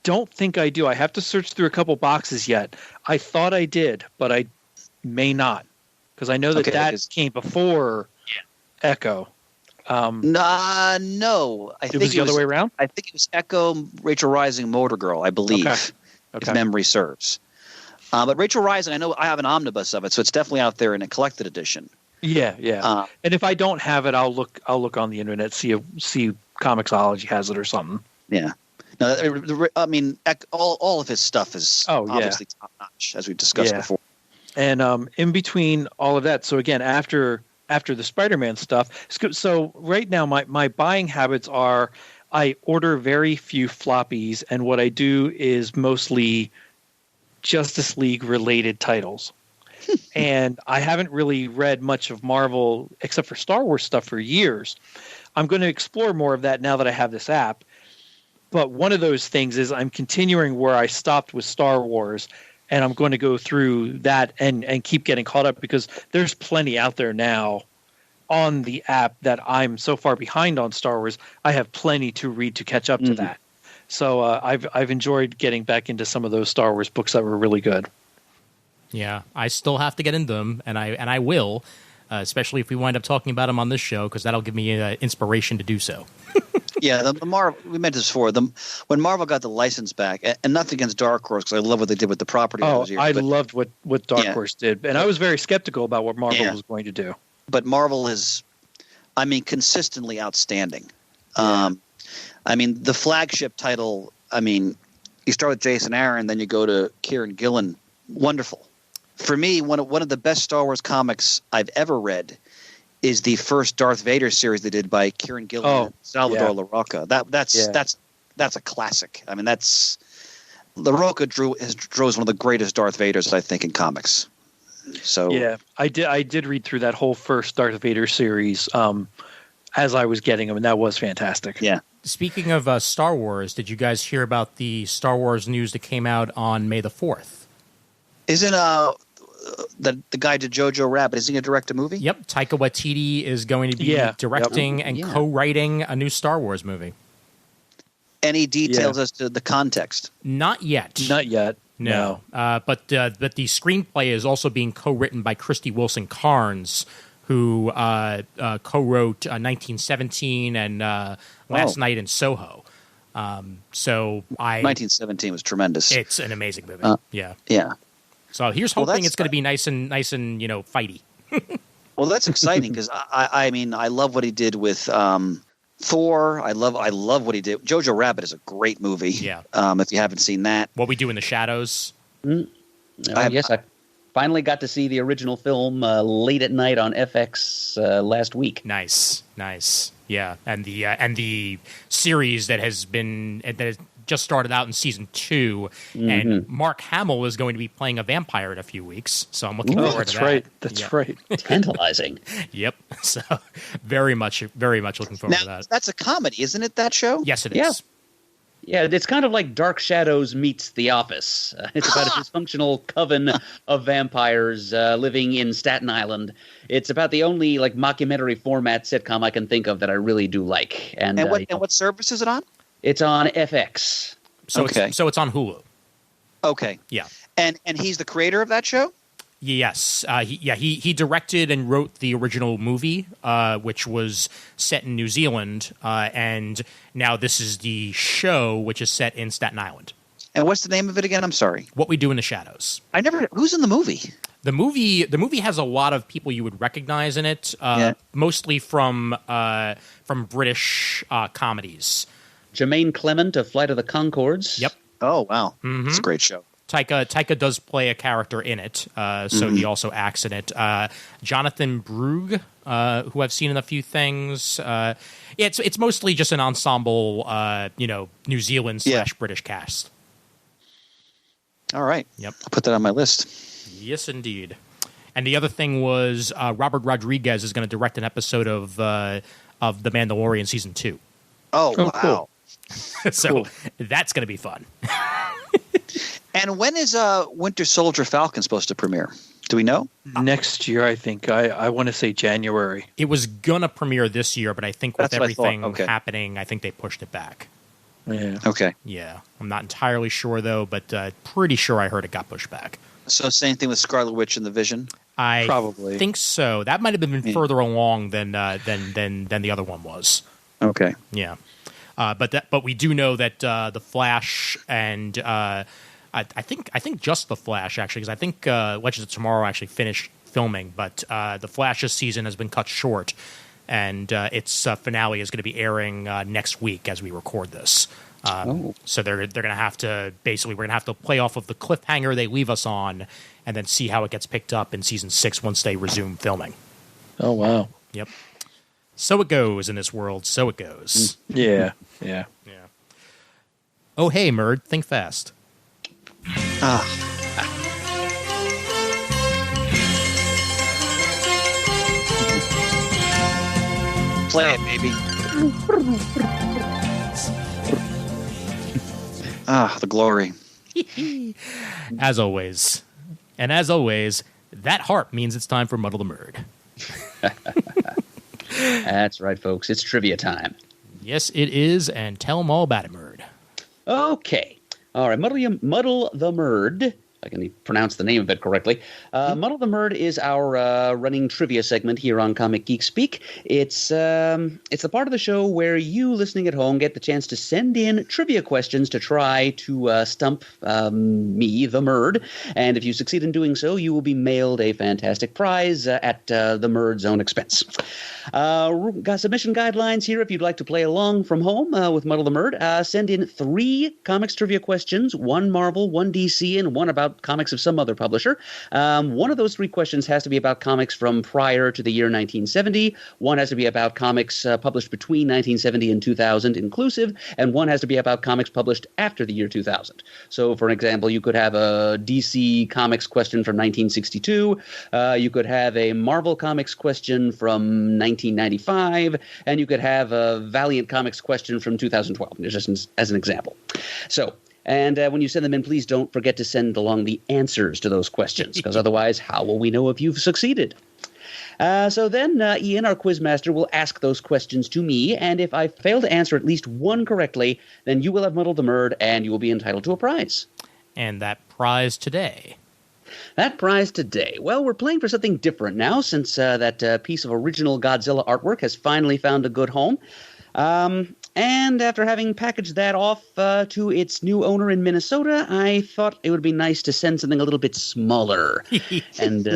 don't think I do. I have to search through a couple boxes yet. I thought I did, but I may not, because I know that came before Echo. No. I think it was the other way around? I think it was Echo, Rachel Rising, Motor Girl, I believe, if memory serves. But Rachel Rising, I know I have an omnibus of it, so it's definitely out there in a collected edition. Yeah. And if I don't have it, I'll look on the internet, see Comixology has it or something. Yeah. No, I mean, all of his stuff is obviously top notch, as we've discussed before. And in between all of that, so again, after the Spider-Man stuff, so right now my buying habits are I order very few floppies, and what I do is mostly Justice League related titles. And I haven't really read much of Marvel except for Star Wars stuff for years. I'm going to explore more of that now that I have this app. But one of those things is I'm continuing where I stopped with Star Wars, and I'm going to go through that and keep getting caught up, because there's plenty out there now on the app that I'm so far behind on Star Wars. I have plenty to read to catch up to that. So I've enjoyed getting back into some of those Star Wars books that were really good. Yeah, I still have to get into them, and I will, especially if we wind up talking about them on this show, because that'll give me inspiration to do so. Yeah, the Marvel, we mentioned this before. When Marvel got the license back, and nothing against Dark Horse, because I love what they did with the property. I loved what Dark Horse did, and I was very skeptical about what Marvel was going to do. But Marvel is, I mean, consistently outstanding. I mean, the flagship title, I mean, you start with Jason Aaron, then you go to Kieran Gillen. Wonderful. For me, one of the best Star Wars comics I've ever read is the first Darth Vader series they did by Kieran Gillen and Salvador LaRocca. That's a classic. I mean, that's LaRocca draws one of the greatest Darth Vaders, I think, in comics. So yeah, I did read through that whole first Darth Vader series as I was getting them, and that was fantastic. Yeah. Speaking of Star Wars, did you guys hear about the Star Wars news that came out on May the 4th? Isn't the guy to Jojo Rabbit, is he going to direct a movie? Yep. Taika Waititi is going to be directing and co-writing a new Star Wars movie. Any details as to the context? Not yet. No. But the screenplay is also being co-written by Christy Wilson Carnes, who co-wrote 1917 and Last Night in Soho. 1917 was tremendous. It's an amazing movie. Yeah. So here's hoping it's going to be nice and fighty. Well, that's exciting, because I mean, I love what he did with Thor. I love what he did. Jojo Rabbit is a great movie. Yeah. If you haven't seen that, What We Do in the Shadows. Yes, I finally got to see the original film late at night on FX last week. Nice. Yeah, and the series that has just started out in season 2, and Mark Hamill is going to be playing a vampire in a few weeks, so I'm looking forward to that. That's right. Tantalizing. Yep. So very much looking forward to that. That's a comedy, isn't it? That show? Yes, it is. Yeah, it's kind of like Dark Shadows meets The Office. It's about a dysfunctional coven of vampires living in Staten Island. It's about the only mockumentary format sitcom I can think of that I really do like. And what service is it on? It's on FX. So it's on Hulu. Okay. Yeah. And he's the creator of that show? Yes. He directed and wrote the original movie, which was set in New Zealand, and now this is the show, which is set in Staten Island. And what's the name of it again? I'm sorry. What We Do in the Shadows. Who's in the movie? The movie has a lot of people you would recognize in it, mostly from British comedies. Jermaine Clement of Flight of the Conchords. Yep. Oh, wow. It's a great show. Taika does play a character in it, so he also acts in it. Jonathan Brugge, who I've seen in a few things. It's mostly just an ensemble, New Zealand / British cast. All right. Yep. I'll put that on my list. Yes, indeed. And the other thing was Robert Rodriguez is going to direct an episode of The Mandalorian season 2. Oh, wow. Cool. So that's going to be fun. And when is Winter Soldier Falcon supposed to premiere? Do we know? Next year, I think. I want to say January. It was gonna premiere this year, but I think with everything happening, I think they pushed it back. Yeah. Okay. Yeah. I'm not entirely sure, though, but pretty sure I heard it got pushed back. So same thing with Scarlet Witch and the Vision? I Probably think so. That might have been further along than the other one was. Okay. Yeah. But we do know that the Flash and I think just the Flash, actually, because I think Legends of Tomorrow actually finished filming, but the Flash's season has been cut short, and its finale is going to be airing next week as we record this. So they're going to have to we're going to have to play off of the cliffhanger they leave us on, and then see how it gets picked up in season 6 once they resume filming. Oh wow. Yep. So it goes in this world. So it goes. Yeah. Oh hey, Murd, think fast. Play it, baby. The glory. As always. And as always, that harp means it's time for Muddle the Murd. That's right, folks. It's trivia time. Yes, it is, and tell them all about it, Murd. Okay. All right, Muddle the Murd. I can pronounce the name of it correctly. Muddle the Murd is our running trivia segment here on Comic Geek Speak. It's the part of the show where you, listening at home, get the chance to send in trivia questions to try to stump me, the Murd. And if you succeed in doing so, you will be mailed a fantastic prize at the Murd's own expense. Got submission guidelines here if you'd like to play along from home with Muddle the Murd. Send in 3 comics trivia questions, 1 Marvel, 1 DC, and 1 about comics of some other publisher. One of those 3 questions has to be about comics from prior to the year 1970. 1 has to be about comics published between 1970 and 2000 inclusive, and 1 has to be about comics published after the year 2000. So, for example, you could have a DC Comics question from 1962. You could have a Marvel Comics question from 1995, and you could have a Valiant Comics question from 2012, just as an example. So, and when you send them in, please don't forget to send along the answers to those questions, because otherwise, how will we know if you've succeeded? So then Ian, our quizmaster, will ask those questions to me, and if I fail to answer at least 1 correctly, then you will have muddled the Murd, and you will be entitled to a prize. And that prize today? That prize today. Well, we're playing for something different now, since that piece of original Godzilla artwork has finally found a good home. And after having packaged that off to its new owner in Minnesota, I thought it would be nice to send something a little bit smaller and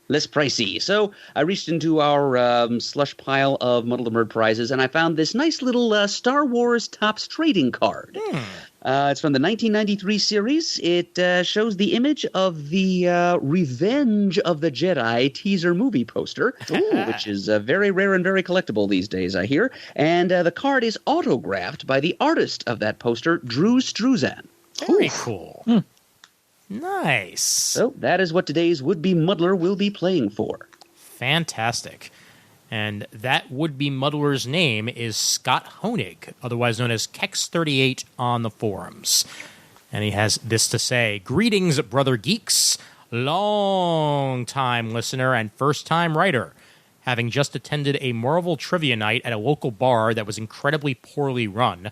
less pricey. So I reached into our slush pile of Muddle the Murd prizes, and I found this nice little Star Wars Topps trading card. It's from the 1993 series. It shows the image of the Revenge of the Jedi teaser movie poster, which is very rare and very collectible these days, I hear. And the card is autographed by the artist of that poster, Drew Struzan. Very cool. Nice. So that is what today's would-be muddler will be playing for. Fantastic. And that would-be muddler's name is Scott Honig, otherwise known as Kex38 on the forums. And he has this to say: "Greetings, brother geeks, long-time listener and first-time writer. Having just attended a Marvel trivia night at a local bar that was incredibly poorly run,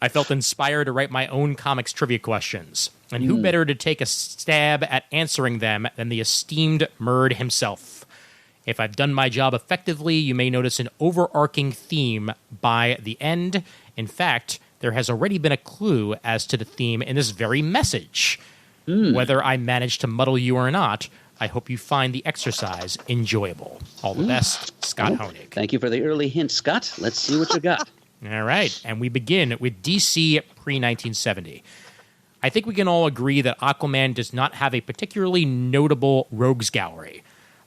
I felt inspired to write my own comics trivia questions. And who better to take a stab at answering them than the esteemed Murd himself? If I've done my job effectively, you may notice an overarching theme by the end. In fact, there has already been a clue as to the theme in this very message. Whether I manage to muddle you or not, I hope you find the exercise enjoyable. All the best, Scott Honig." Thank you for the early hint, Scott. Let's see what you got. All right, and we begin with DC pre-1970. I think we can all agree that Aquaman does not have a particularly notable rogues gallery.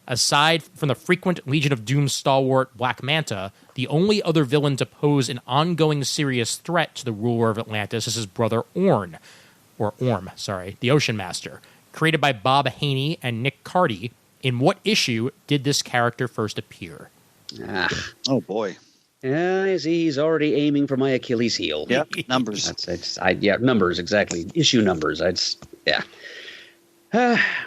Aside from the frequent Legion of Doom stalwart Black Manta, the only other villain to pose an ongoing serious threat to the ruler of Atlantis is his brother Orm, the Ocean Master. Created by Bob Haney and Nick Cardy, in what issue did this character first appear? Oh, boy. Yeah, I see. He's already aiming for my Achilles heel. Yep, numbers. Numbers, exactly. Issue numbers. Yeah.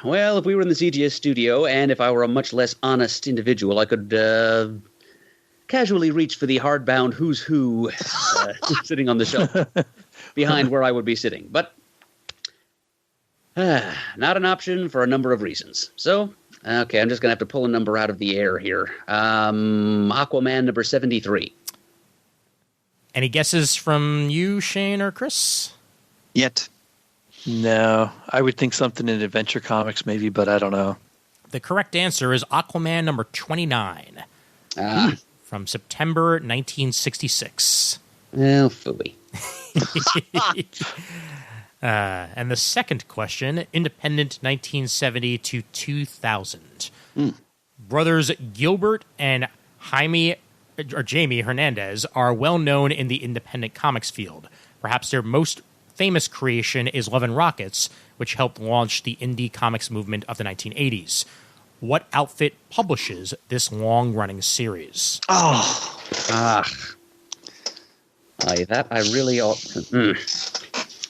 Well, if we were in the CGS studio, and if I were a much less honest individual, I could casually reach for the hardbound Who's Who sitting on the shelf behind where I would be sitting. But not an option for a number of reasons. So, okay, I'm just going to have to pull a number out of the air here. Aquaman number 73. Any guesses from you, Shane or Chris? Yet. No, I would think something in Adventure Comics maybe, but I don't know. The correct answer is Aquaman number 29 from September 1966. Well, phooey. And the second question, independent 1970 to 2000. Brothers Gilbert and Jamie Hernandez are well known in the independent comics field. Perhaps their most famous creation is Love and Rockets, which helped launch the indie comics movement of the 1980s. What outfit publishes this long-running series? That I really ought to...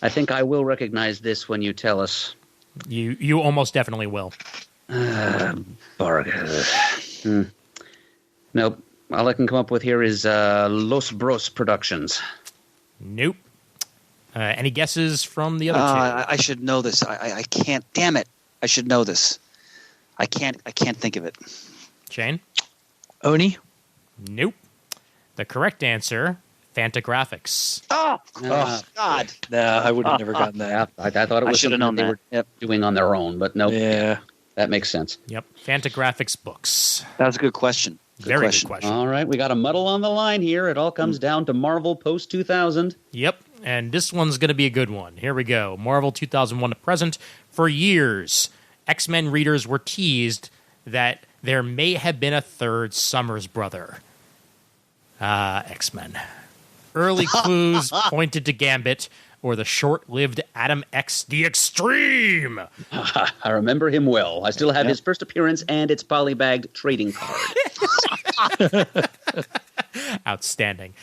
I think I will recognize this when you tell us. You almost definitely will. Nope. All I can come up with here is Los Bros Productions. Nope. Any guesses from the other two? I should know this. I can't. Damn it! I should know this. I can't think of it. Shane? Oni? Nope. The correct answer, Fantagraphics. Oh God! No, I would have never gotten that. I thought it was should have known they that. were doing on their own, but nope. Yeah. That makes sense. Yep. Fantagraphics books. That was a good question. Very good question. All right, we got a muddle on the line here. It all comes down to Marvel post-2000. Yep. And this one's going to be a good one. Here we go. Marvel 2001 to present. For years, X-Men readers were teased that there may have been a third Summers brother. X-Men. Early clues pointed to Gambit or the short-lived Adam X the Extreme. I remember him well. I still have his first appearance and its polybagged trading card. Outstanding.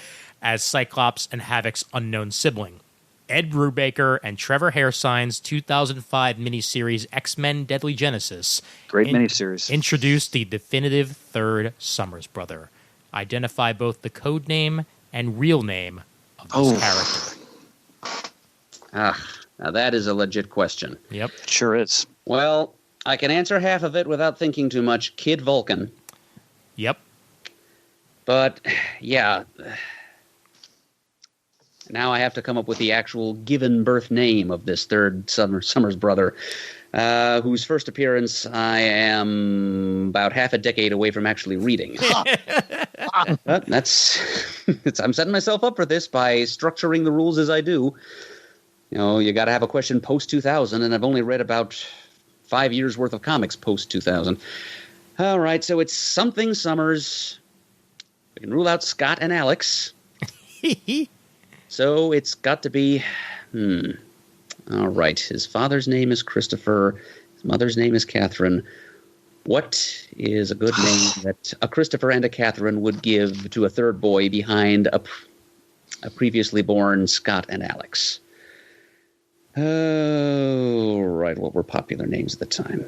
As Cyclops and Havoc's unknown sibling. Ed Brubaker and Trevor Hairsine's 2005 miniseries X-Men Deadly Genesis. Great miniseries. Introduced the definitive third Summers brother. Identify both the code name and real name of this character. Now that is a legit question. Yep. It sure is. Well, I can answer half of it without thinking too much. Kid Vulcan. Yep. But, yeah... Now I have to come up with the actual given birth name of this third Summers brother, whose first appearance I am about half a decade away from actually reading. But I'm setting myself up for this by structuring the rules as I do. You know, you got to have a question post-2000, and I've only read about 5 years' worth of comics post-2000. All right, so it's something Summers. We can rule out Scott and Alex. So it's got to be, all right. His father's name is Christopher. His mother's name is Catherine. What is a good name that a Christopher and a Catherine would give to a third boy behind a previously born Scott and Alex? Oh, right. What were popular names at the time?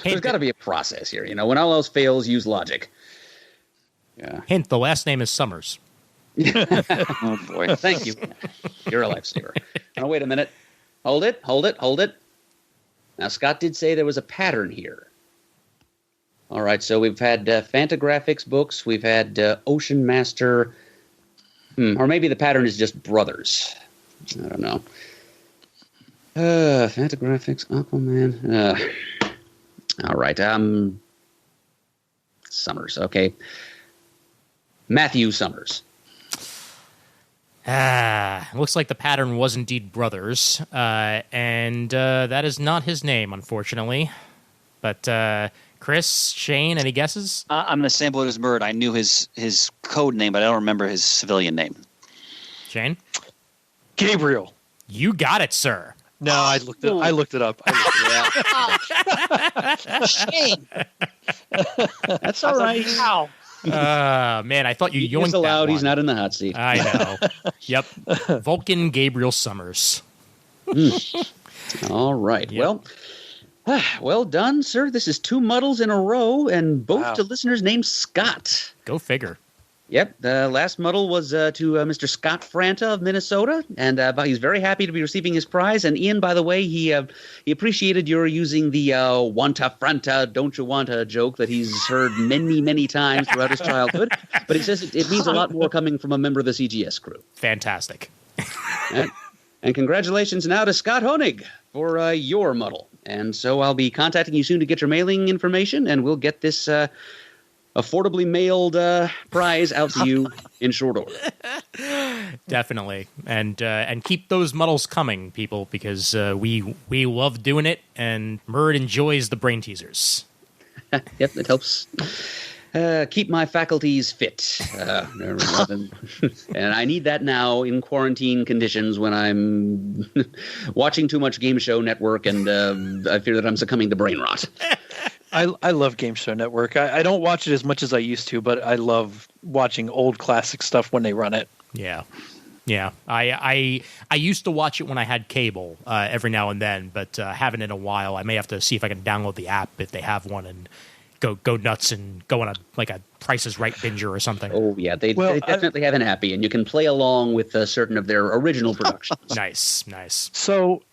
There's got to be a process here. You know, when all else fails, use logic. Yeah. Hint, the last name is Summers. Oh, boy. Thank you. You're a lifesaver. Now, wait a minute. Hold it. Now, Scott did say there was a pattern here. All right, so we've had Fantagraphics books. We've had Ocean Master. Or maybe the pattern is just brothers. I don't know. Fantagraphics, Aquaman. All right, Summers, okay. Matthew Summers. Looks like the pattern was indeed brothers, and that is not his name, unfortunately. But Chris, Shane, any guesses? I'm in the same boat as Bird. I knew his code name, but I don't remember his civilian name. Shane? Gabriel. You got it, sir. No, I looked it up. Shane. That's all right. Wow. Man, I thought you yoinked He's that allowed. He's one. not in the hot seat. I know. Yep. Vulcan Gabriel Summers. All right. Yep. Well done, sir. This is 2 muddles in a row, and both to listeners named Scott. Go figure. Yep. The last muddle was to Mr. Scott Franta of Minnesota, and he's very happy to be receiving his prize. And Ian, by the way, he appreciated your using the "wanta franta, don't you wanta" joke that he's heard many, many times throughout his childhood. But he says it means a lot more coming from a member of the CGS crew. Fantastic. And congratulations now to Scott Honig for your muddle. And so I'll be contacting you soon to get your mailing information, and we'll get this affordably mailed prize out to you in short order. Definitely. And keep those muddles coming, people, because we love doing it, and Murd enjoys the brain teasers. Yep, it helps keep my faculties fit. And I need that now in quarantine conditions when I'm watching too much Game Show Network, and I fear that I'm succumbing to brain rot. I love Game Show Network. I don't watch it as much as I used to, but I love watching old classic stuff when they run it. Yeah. Yeah. I used to watch it when I had cable every now and then, but haven't in a while. I may have to see if I can download the app if they have one and go nuts and go on a Price is Right binger or something. Oh, yeah. They definitely have an appy, and you can play along with certain of their original productions. Nice. So,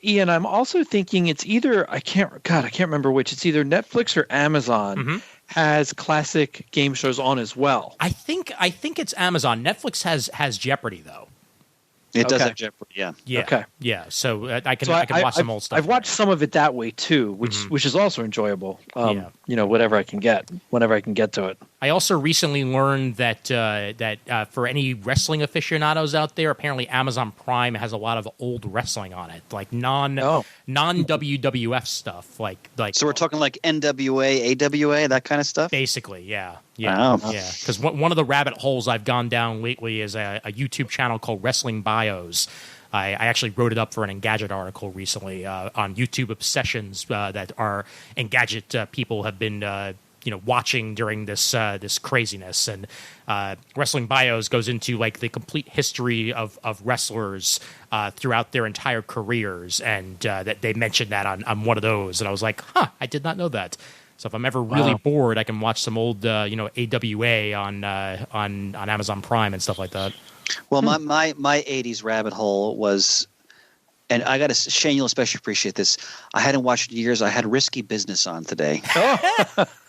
Ian, I'm also thinking it's either I can't remember which. It's either Netflix or Amazon has classic game shows on as well. I think it's Amazon. Netflix has Jeopardy though. It does have Jeopardy, yeah. Okay. Yeah. So I can watch some old stuff. I've watched some of it that way too, which is also enjoyable. Whatever I can get, whenever I can get to it. I also recently learned that for any wrestling aficionados out there, apparently Amazon Prime has a lot of old wrestling on it, like non WWF stuff, like. So we're talking like NWA, AWA, that kind of stuff. Basically, yeah. Wow. Yeah. Because one of the rabbit holes I've gone down lately is a YouTube channel called Wrestling Bios. I actually wrote it up for an Engadget article recently on YouTube obsessions that our Engadget people have been watching during this craziness. And Wrestling Bios goes into like the complete history of wrestlers throughout their entire careers, and that they mentioned that on one of those, and I was like, I did not know that. So if I'm ever really bored, I can watch some old AWA on Amazon Prime and stuff like that. Well, my 80s rabbit hole was, and I got to, Shane, you'll especially appreciate this. I hadn't watched in years. I had Risky Business on today.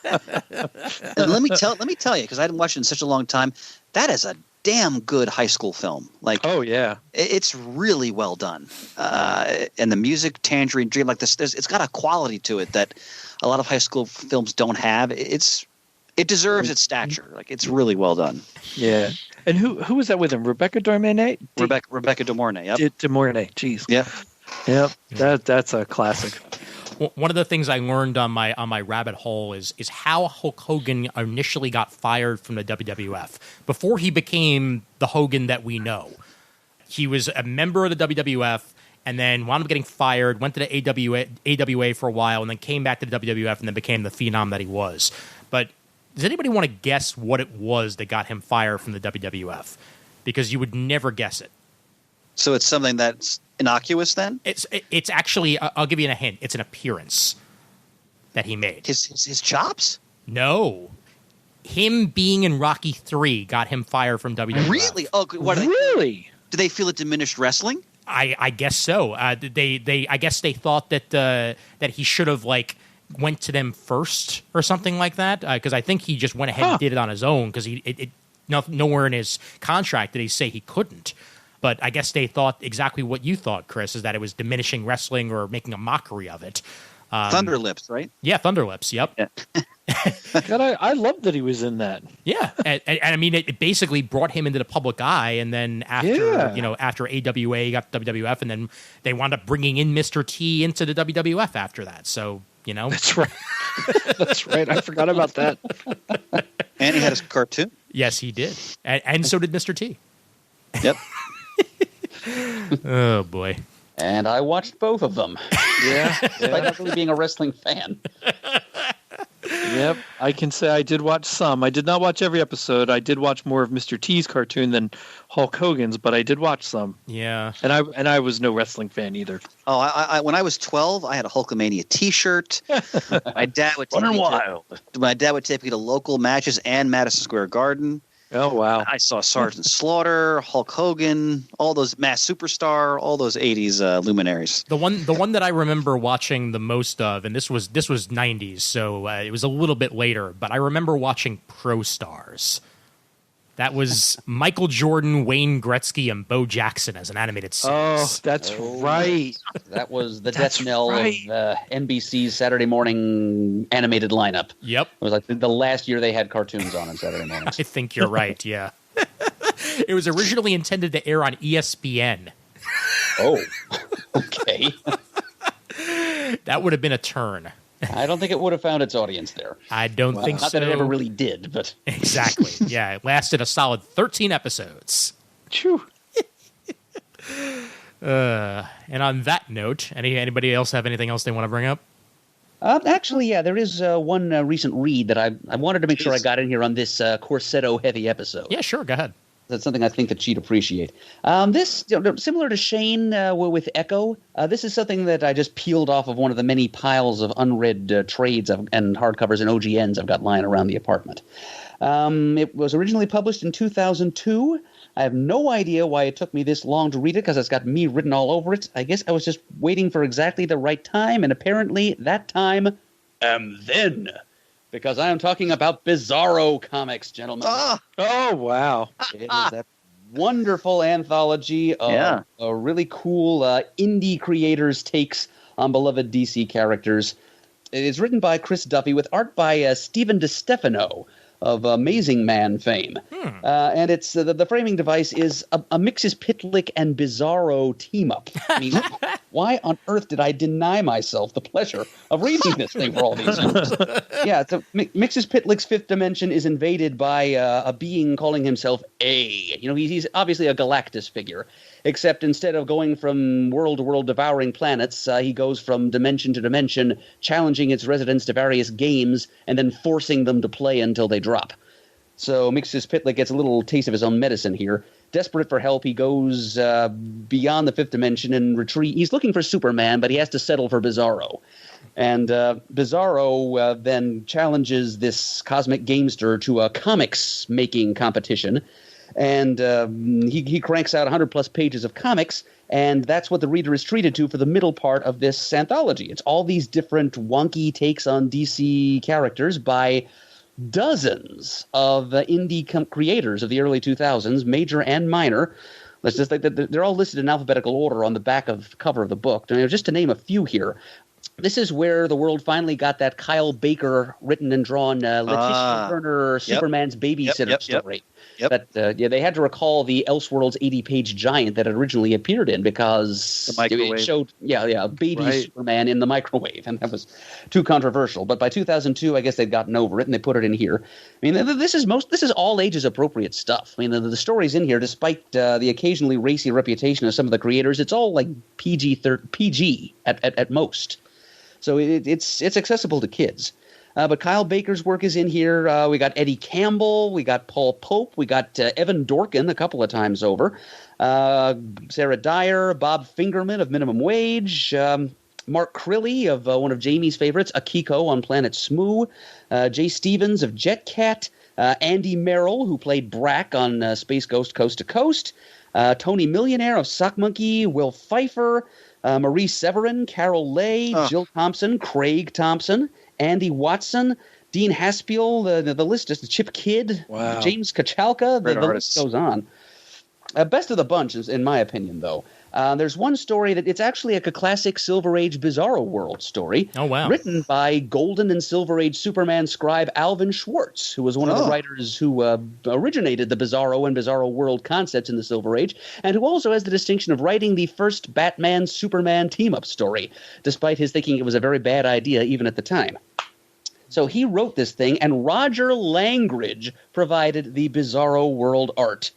And let me tell you, because I hadn't watched it in such a long time. That is a damn good high school film. Like, oh yeah, it's really well done. And the music, Tangerine Dream, like this, it's got a quality to it that a lot of high school films don't have. It deserves its stature. Like, it's really well done. Yeah. And who was that with him? Rebecca De Mornay? Rebecca De Mornay. Yep. De Mornay. Jeez. Yep. That's a classic. One of the things I learned on my rabbit hole is how Hulk Hogan initially got fired from the WWF. Before he became the Hogan that we know, he was a member of the WWF and then wound up getting fired, went to the AWA for a while, and then came back to the WWF and then became the phenom that he was. But does anybody want to guess what it was that got him fired from the WWF? Because you would never guess it. So it's something that's innocuous then? It's actually, I'll give you a hint, it's an appearance that he made. His chops? No. Him being in Rocky 3 got him fired from WWF. Really? Oh, really? Do they feel it diminished wrestling? I guess so. I guess they thought that he should have went to them first or something like that. Because I think he just went ahead and did it on his own. Because nowhere in his contract did he say he couldn't. But I guess they thought exactly what you thought, Chris, is that it was diminishing wrestling or making a mockery of it. Thunder Lips, right? Yeah, Thunder Lips. Yep. Yeah. God, I love that he was in that. Yeah, and I mean, it basically brought him into the public eye, and then after AWA got WWF, and then they wound up bringing in Mr. T into the WWF after that. So that's right. That's right. I forgot about that. And he had his cartoon. Yes, he did, and so did Mr. T. Yep. Oh boy. And I watched both of them. Yeah. Despite not really being a wrestling fan. Yep, I can say I did watch some. I did not watch every episode. I did watch more of Mr. T's cartoon than Hulk Hogan's, but I did watch some. Yeah, and I was no wrestling fan either. Oh, I when I was 12, I had a Hulkamania T-shirt. My dad would take me to local matches and Madison Square Garden. Oh wow! I saw Sergeant Slaughter, Hulk Hogan, all those Mass Superstar, all those '80s luminaries. The one that I remember watching the most of, and this was '90s, so it was a little bit later. But I remember watching Pro Stars. That was Michael Jordan, Wayne Gretzky, and Bo Jackson as an animated series. Oh, that's right. That was the death knell of NBC's Saturday morning animated lineup. Yep. It was like the last year they had cartoons on Saturday mornings. I think you're right, yeah. It was originally intended to air on ESPN. Oh, okay. That would have been a turn. I don't think it would have found its audience there. I don't think so. Not that it ever really did, but... Exactly. Yeah, it lasted a solid 13 episodes. Phew. And on that note, anybody else have anything else they want to bring up? Actually, yeah, there is one recent read that I wanted to make sure I got in here on this Corsetto-heavy episode. Yeah, sure, go ahead. That's something I think that she'd appreciate. This, similar to Shane with Echo, this is something that I just peeled off of one of the many piles of unread trades and hardcovers and OGNs I've got lying around the apartment. It was originally published in 2002. I have no idea why it took me this long to read it, because it's got me written all over it. I guess I was just waiting for exactly the right time, and apparently that time then. Because I am talking about Bizarro comics, gentlemen. Oh, wow. It is that wonderful anthology of really cool indie creators' takes on beloved DC characters. It is written by Chris Duffy with art by Stephen DeStefano of Amazing Man fame. And it's the framing device is a Mixes Pitlick and Bizarro team-up. I mean, why on earth did I deny myself the pleasure of reading this thing for all these years? Yeah, so Mixes Pitlick's fifth dimension is invaded by a being calling himself A. You know, he's obviously a Galactus figure, except instead of going from world to world devouring planets, he goes from dimension to dimension, challenging its residents to various games, and then forcing them to play until they drop. So Mixes Pitlick gets a little taste of his own medicine here. Desperate for help, he goes beyond the fifth dimension and he's looking for Superman, but he has to settle for Bizarro. And Bizarro then challenges this cosmic gamester to a comics-making competition. And he cranks out 100-plus pages of comics, and that's what the reader is treated to for the middle part of this anthology. It's all these different wonky takes on DC characters by dozens of indie creators of the early 2000s, major and minor. Let's just they're all listed in alphabetical order on the back of cover of the book. And just to name a few here, this is where the world finally got that Kyle Baker written and drawn Letitia Turner Superman's babysitter story. Yep. That they had to recall the Elseworlds 80-page giant that it originally appeared in because it showed baby Superman in the microwave, and that was too controversial. But by 2002, I guess they'd gotten over it and they put it in here. I mean, this is all ages appropriate stuff. I mean, the stories in here, despite the occasionally racy reputation of some of the creators, it's all like PG at most. So it's accessible to kids. But Kyle Baker's work is in here. We got Eddie Campbell. We got Paul Pope. We got Evan Dorkin a couple of times over. Sarah Dyer, Bob Fingerman of Minimum Wage. Mark Crilly of one of Jamie's favorites, Akiko on Planet Smoo. Jay Stevens of Jet Cat. Andy Merrill, who played Brack on Space Ghost Coast to Coast. Tony Millionaire of Sock Monkey. Will Pfeiffer. Marie Severin. Carol Lay. Jill Thompson. Craig Thompson. Andy Watson, Dean Haspiel, the list is the Chip Kidd, James Kachalka, the list goes on. Best of the bunch, in my opinion, though. There's one story that it's actually a classic Silver Age Bizarro World story. Oh, wow. Written by Golden and Silver Age Superman scribe Alvin Schwartz, who was one of the writers who originated the Bizarro and Bizarro World concepts in the Silver Age, and who also has the distinction of writing the first Batman-Superman team-up story, despite his thinking it was a very bad idea even at the time. So he wrote this thing, and Roger Langridge provided the Bizarro World art.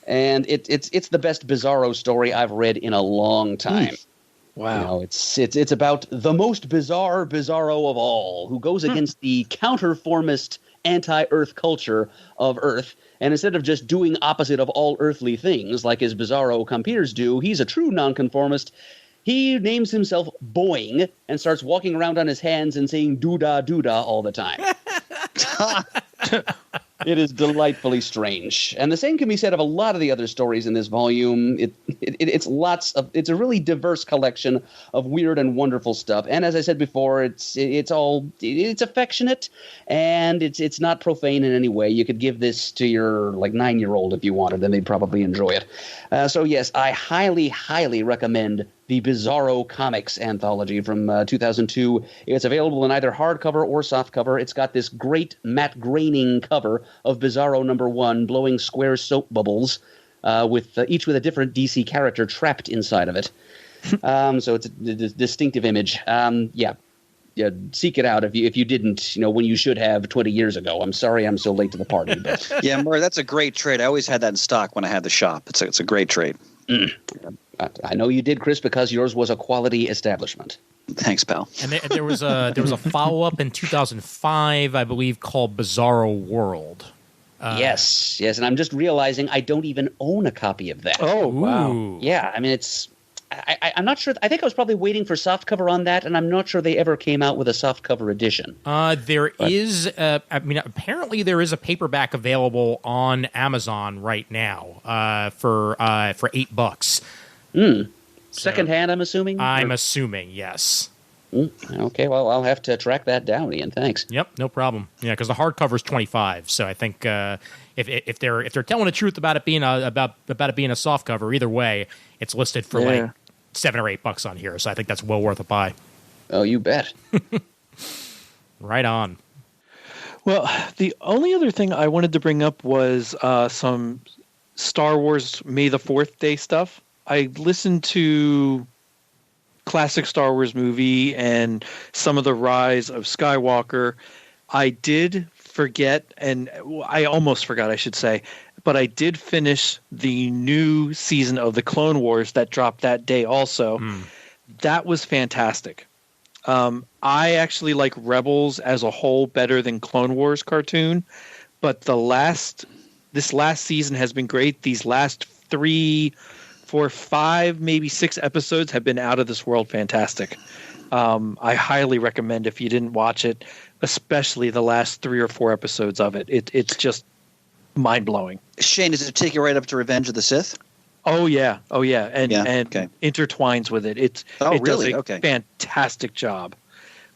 And it's the best Bizarro story I've read in a long time. Wow. You know, it's about the most bizarre bizarro of all, who goes against the counterformist anti-Earth culture of Earth, and instead of just doing opposite of all earthly things like his bizarro compeers do, he's a true nonconformist. He names himself Boing and starts walking around on his hands and saying doodah doodah all the time. It is delightfully strange. And the same can be said of a lot of the other stories in this volume. It's a really diverse collection of weird and wonderful stuff. And as I said before, it's affectionate, and it's not profane in any way. You could give this to your 9-year-old if you wanted, and they'd probably enjoy it. So yes, I highly, highly recommend the Bizarro Comics anthology from 2002. It's available in either hardcover or softcover. It's got this great matte graining cover of Bizarro #1 blowing square soap bubbles, with each with a different DC character trapped inside of it. So it's a distinctive image. Yeah, seek it out if you didn't, when you should have 20 years ago. I'm sorry I'm so late to the party. But. Yeah, Murray, that's a great trade. I always had that in stock when I had the shop. It's a great trade. I know you did, Chris, because yours was a quality establishment. Thanks, pal. And there was a follow-up in 2005, I believe, called Bizarro World. Yes, and I'm just realizing I don't even own a copy of that. Oh, wow. Ooh. Yeah, I mean, I'm not sure. I think I was probably waiting for softcover on that, and I'm not sure they ever came out with a softcover edition. Apparently there is a paperback available on Amazon right now for $8. Secondhand, I'm assuming? I'm assuming, yes. Okay, well, I'll have to track that down, Ian. Thanks. Yep, no problem. Yeah, because the hardcover is $25. So I think if they're telling the truth about it being a softcover, either way, it's listed for $7 or $8 on here. So I think that's well worth a buy. Oh, you bet. Right on. Well, the only other thing I wanted to bring up was some Star Wars May the 4th Day stuff. I listened to classic Star Wars movie and some of the rise of Skywalker. I did forget, and I almost forgot, I should say, but I did finish the new season of the Clone Wars that dropped that day also. That was fantastic. I actually like Rebels as a whole better than Clone Wars cartoon, but this last season has been great. These last 3, 4, 5, maybe 6 episodes have been out of this world fantastic. I highly recommend if you didn't watch it, especially the last 3 or 4 episodes of it. It's just mind-blowing. Shane, does it take you right up to Revenge of the Sith? Oh yeah, and okay. Intertwines with it. It really? does a fantastic job.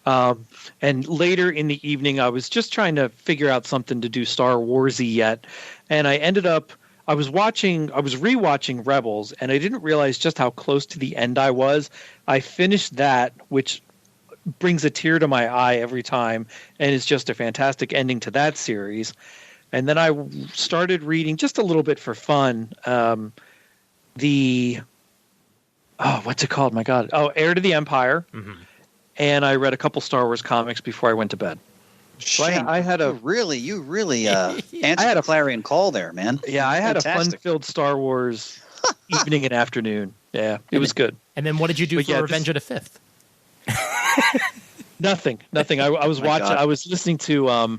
And later in the evening, I was just trying to figure out something to do Star Warsy yet, and I ended up. I was rewatching Rebels, and I didn't realize just how close to the end I was. I finished that, which brings a tear to my eye every time, and is just a fantastic ending to that series. And then I started reading just a little bit for fun. What's it called? My God. Oh, Heir to the Empire. Mm-hmm. And I read a couple Star Wars comics before I went to bed. Shane, I had you really answered a clarion call there, man. Yeah, I had a fun-filled Star Wars evening and afternoon. Yeah, it was good. And then what did you do for Revenge of the Fifth? Nothing. I was watching. God. I was listening to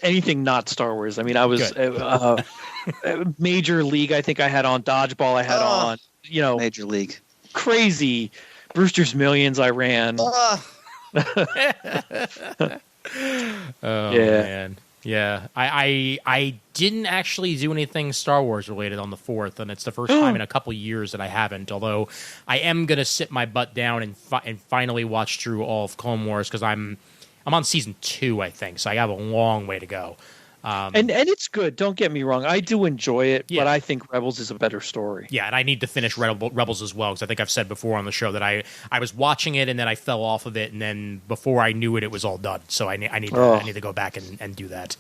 anything not Star Wars. I mean, I was Major League. I think I had on Dodgeball. I had on Major League. Crazy Brewster's Millions. I ran. Man. Yeah. I didn't actually do anything Star Wars related on the 4th, and it's the first time in a couple years that I haven't, although I am going to sit my butt down and finally watch through all of Clone Wars, because I'm on season 2, I think, so I have a long way to go. And it's good. Don't get me wrong. I do enjoy it, but I think Rebels is a better story. Yeah, and I need to finish Rebels as well, because I think I've said before on the show that I was watching it and then I fell off of it, and then before I knew it, it was all done. So I need to go back and do that.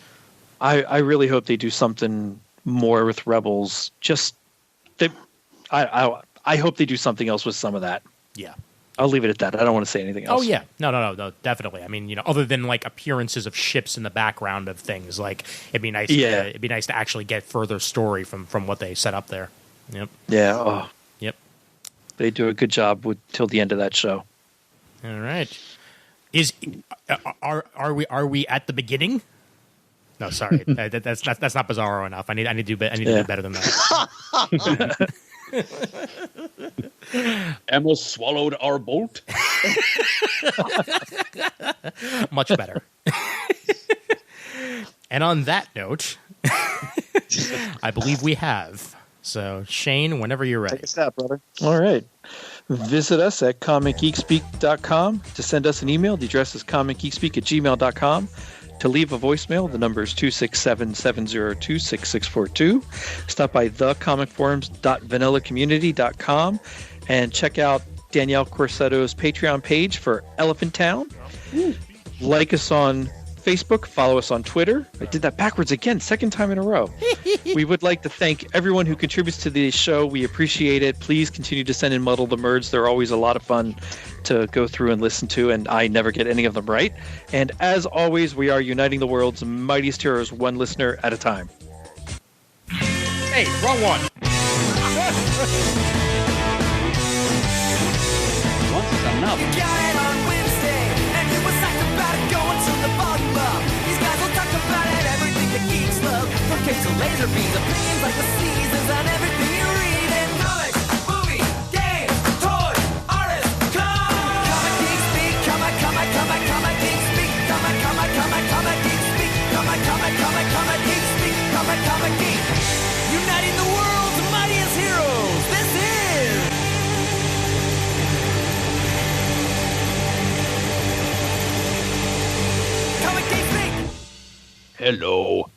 I really hope they do something more with Rebels. I hope they do something else with some of that. Yeah. I'll leave it at that. I don't want to say anything else. Oh yeah, no, definitely. I mean, other than like appearances of ships in the background of things, like it'd be nice. Yeah. It'd be nice to actually get further story from what they set up there. Yep. Yeah. Oh. Yep. They do a good job till the end of that show. All right. Are we at the beginning? No, sorry. That's not bizarro enough. I need to do better than that. Emma swallowed our bolt. Much better. And on that note, I believe we have. So, Shane, whenever you're ready. Take a step, brother. All right. Visit us at comicgeekspeak.com. To send us an email, the address is comicgeekspeak@gmail.com. To leave a voicemail, the number is 267-702-6642. Stop by thecomicforums.vanillacommunity.com and check out Danielle Corsetto's Patreon page for Elephant Town. Like us on Facebook, follow us on Twitter. I did that backwards again, second time in a row. We would like to thank everyone who contributes to the show. We appreciate it. Please continue to send in Muddle the Merds. They're always a lot of fun to go through and listen to, and I never get any of them right. And as always, we are uniting the world's mightiest heroes, one listener at a time. Hey, wrong one. Once is enough. You got it on Wednesday, and you was psyched about it going to the volume up. These guys will talk about it, everything that geeks love. From capes to laser beams, opinions like the seasons on everything you read. And comics, movies, games, toys, artists, come. Comic Geek Speak, comic Geek Speak, comic Geek Speak, comic Geek Speak, comic Geek. Uniting the world's mightiest heroes. This is Comic Geek Speak. Hello.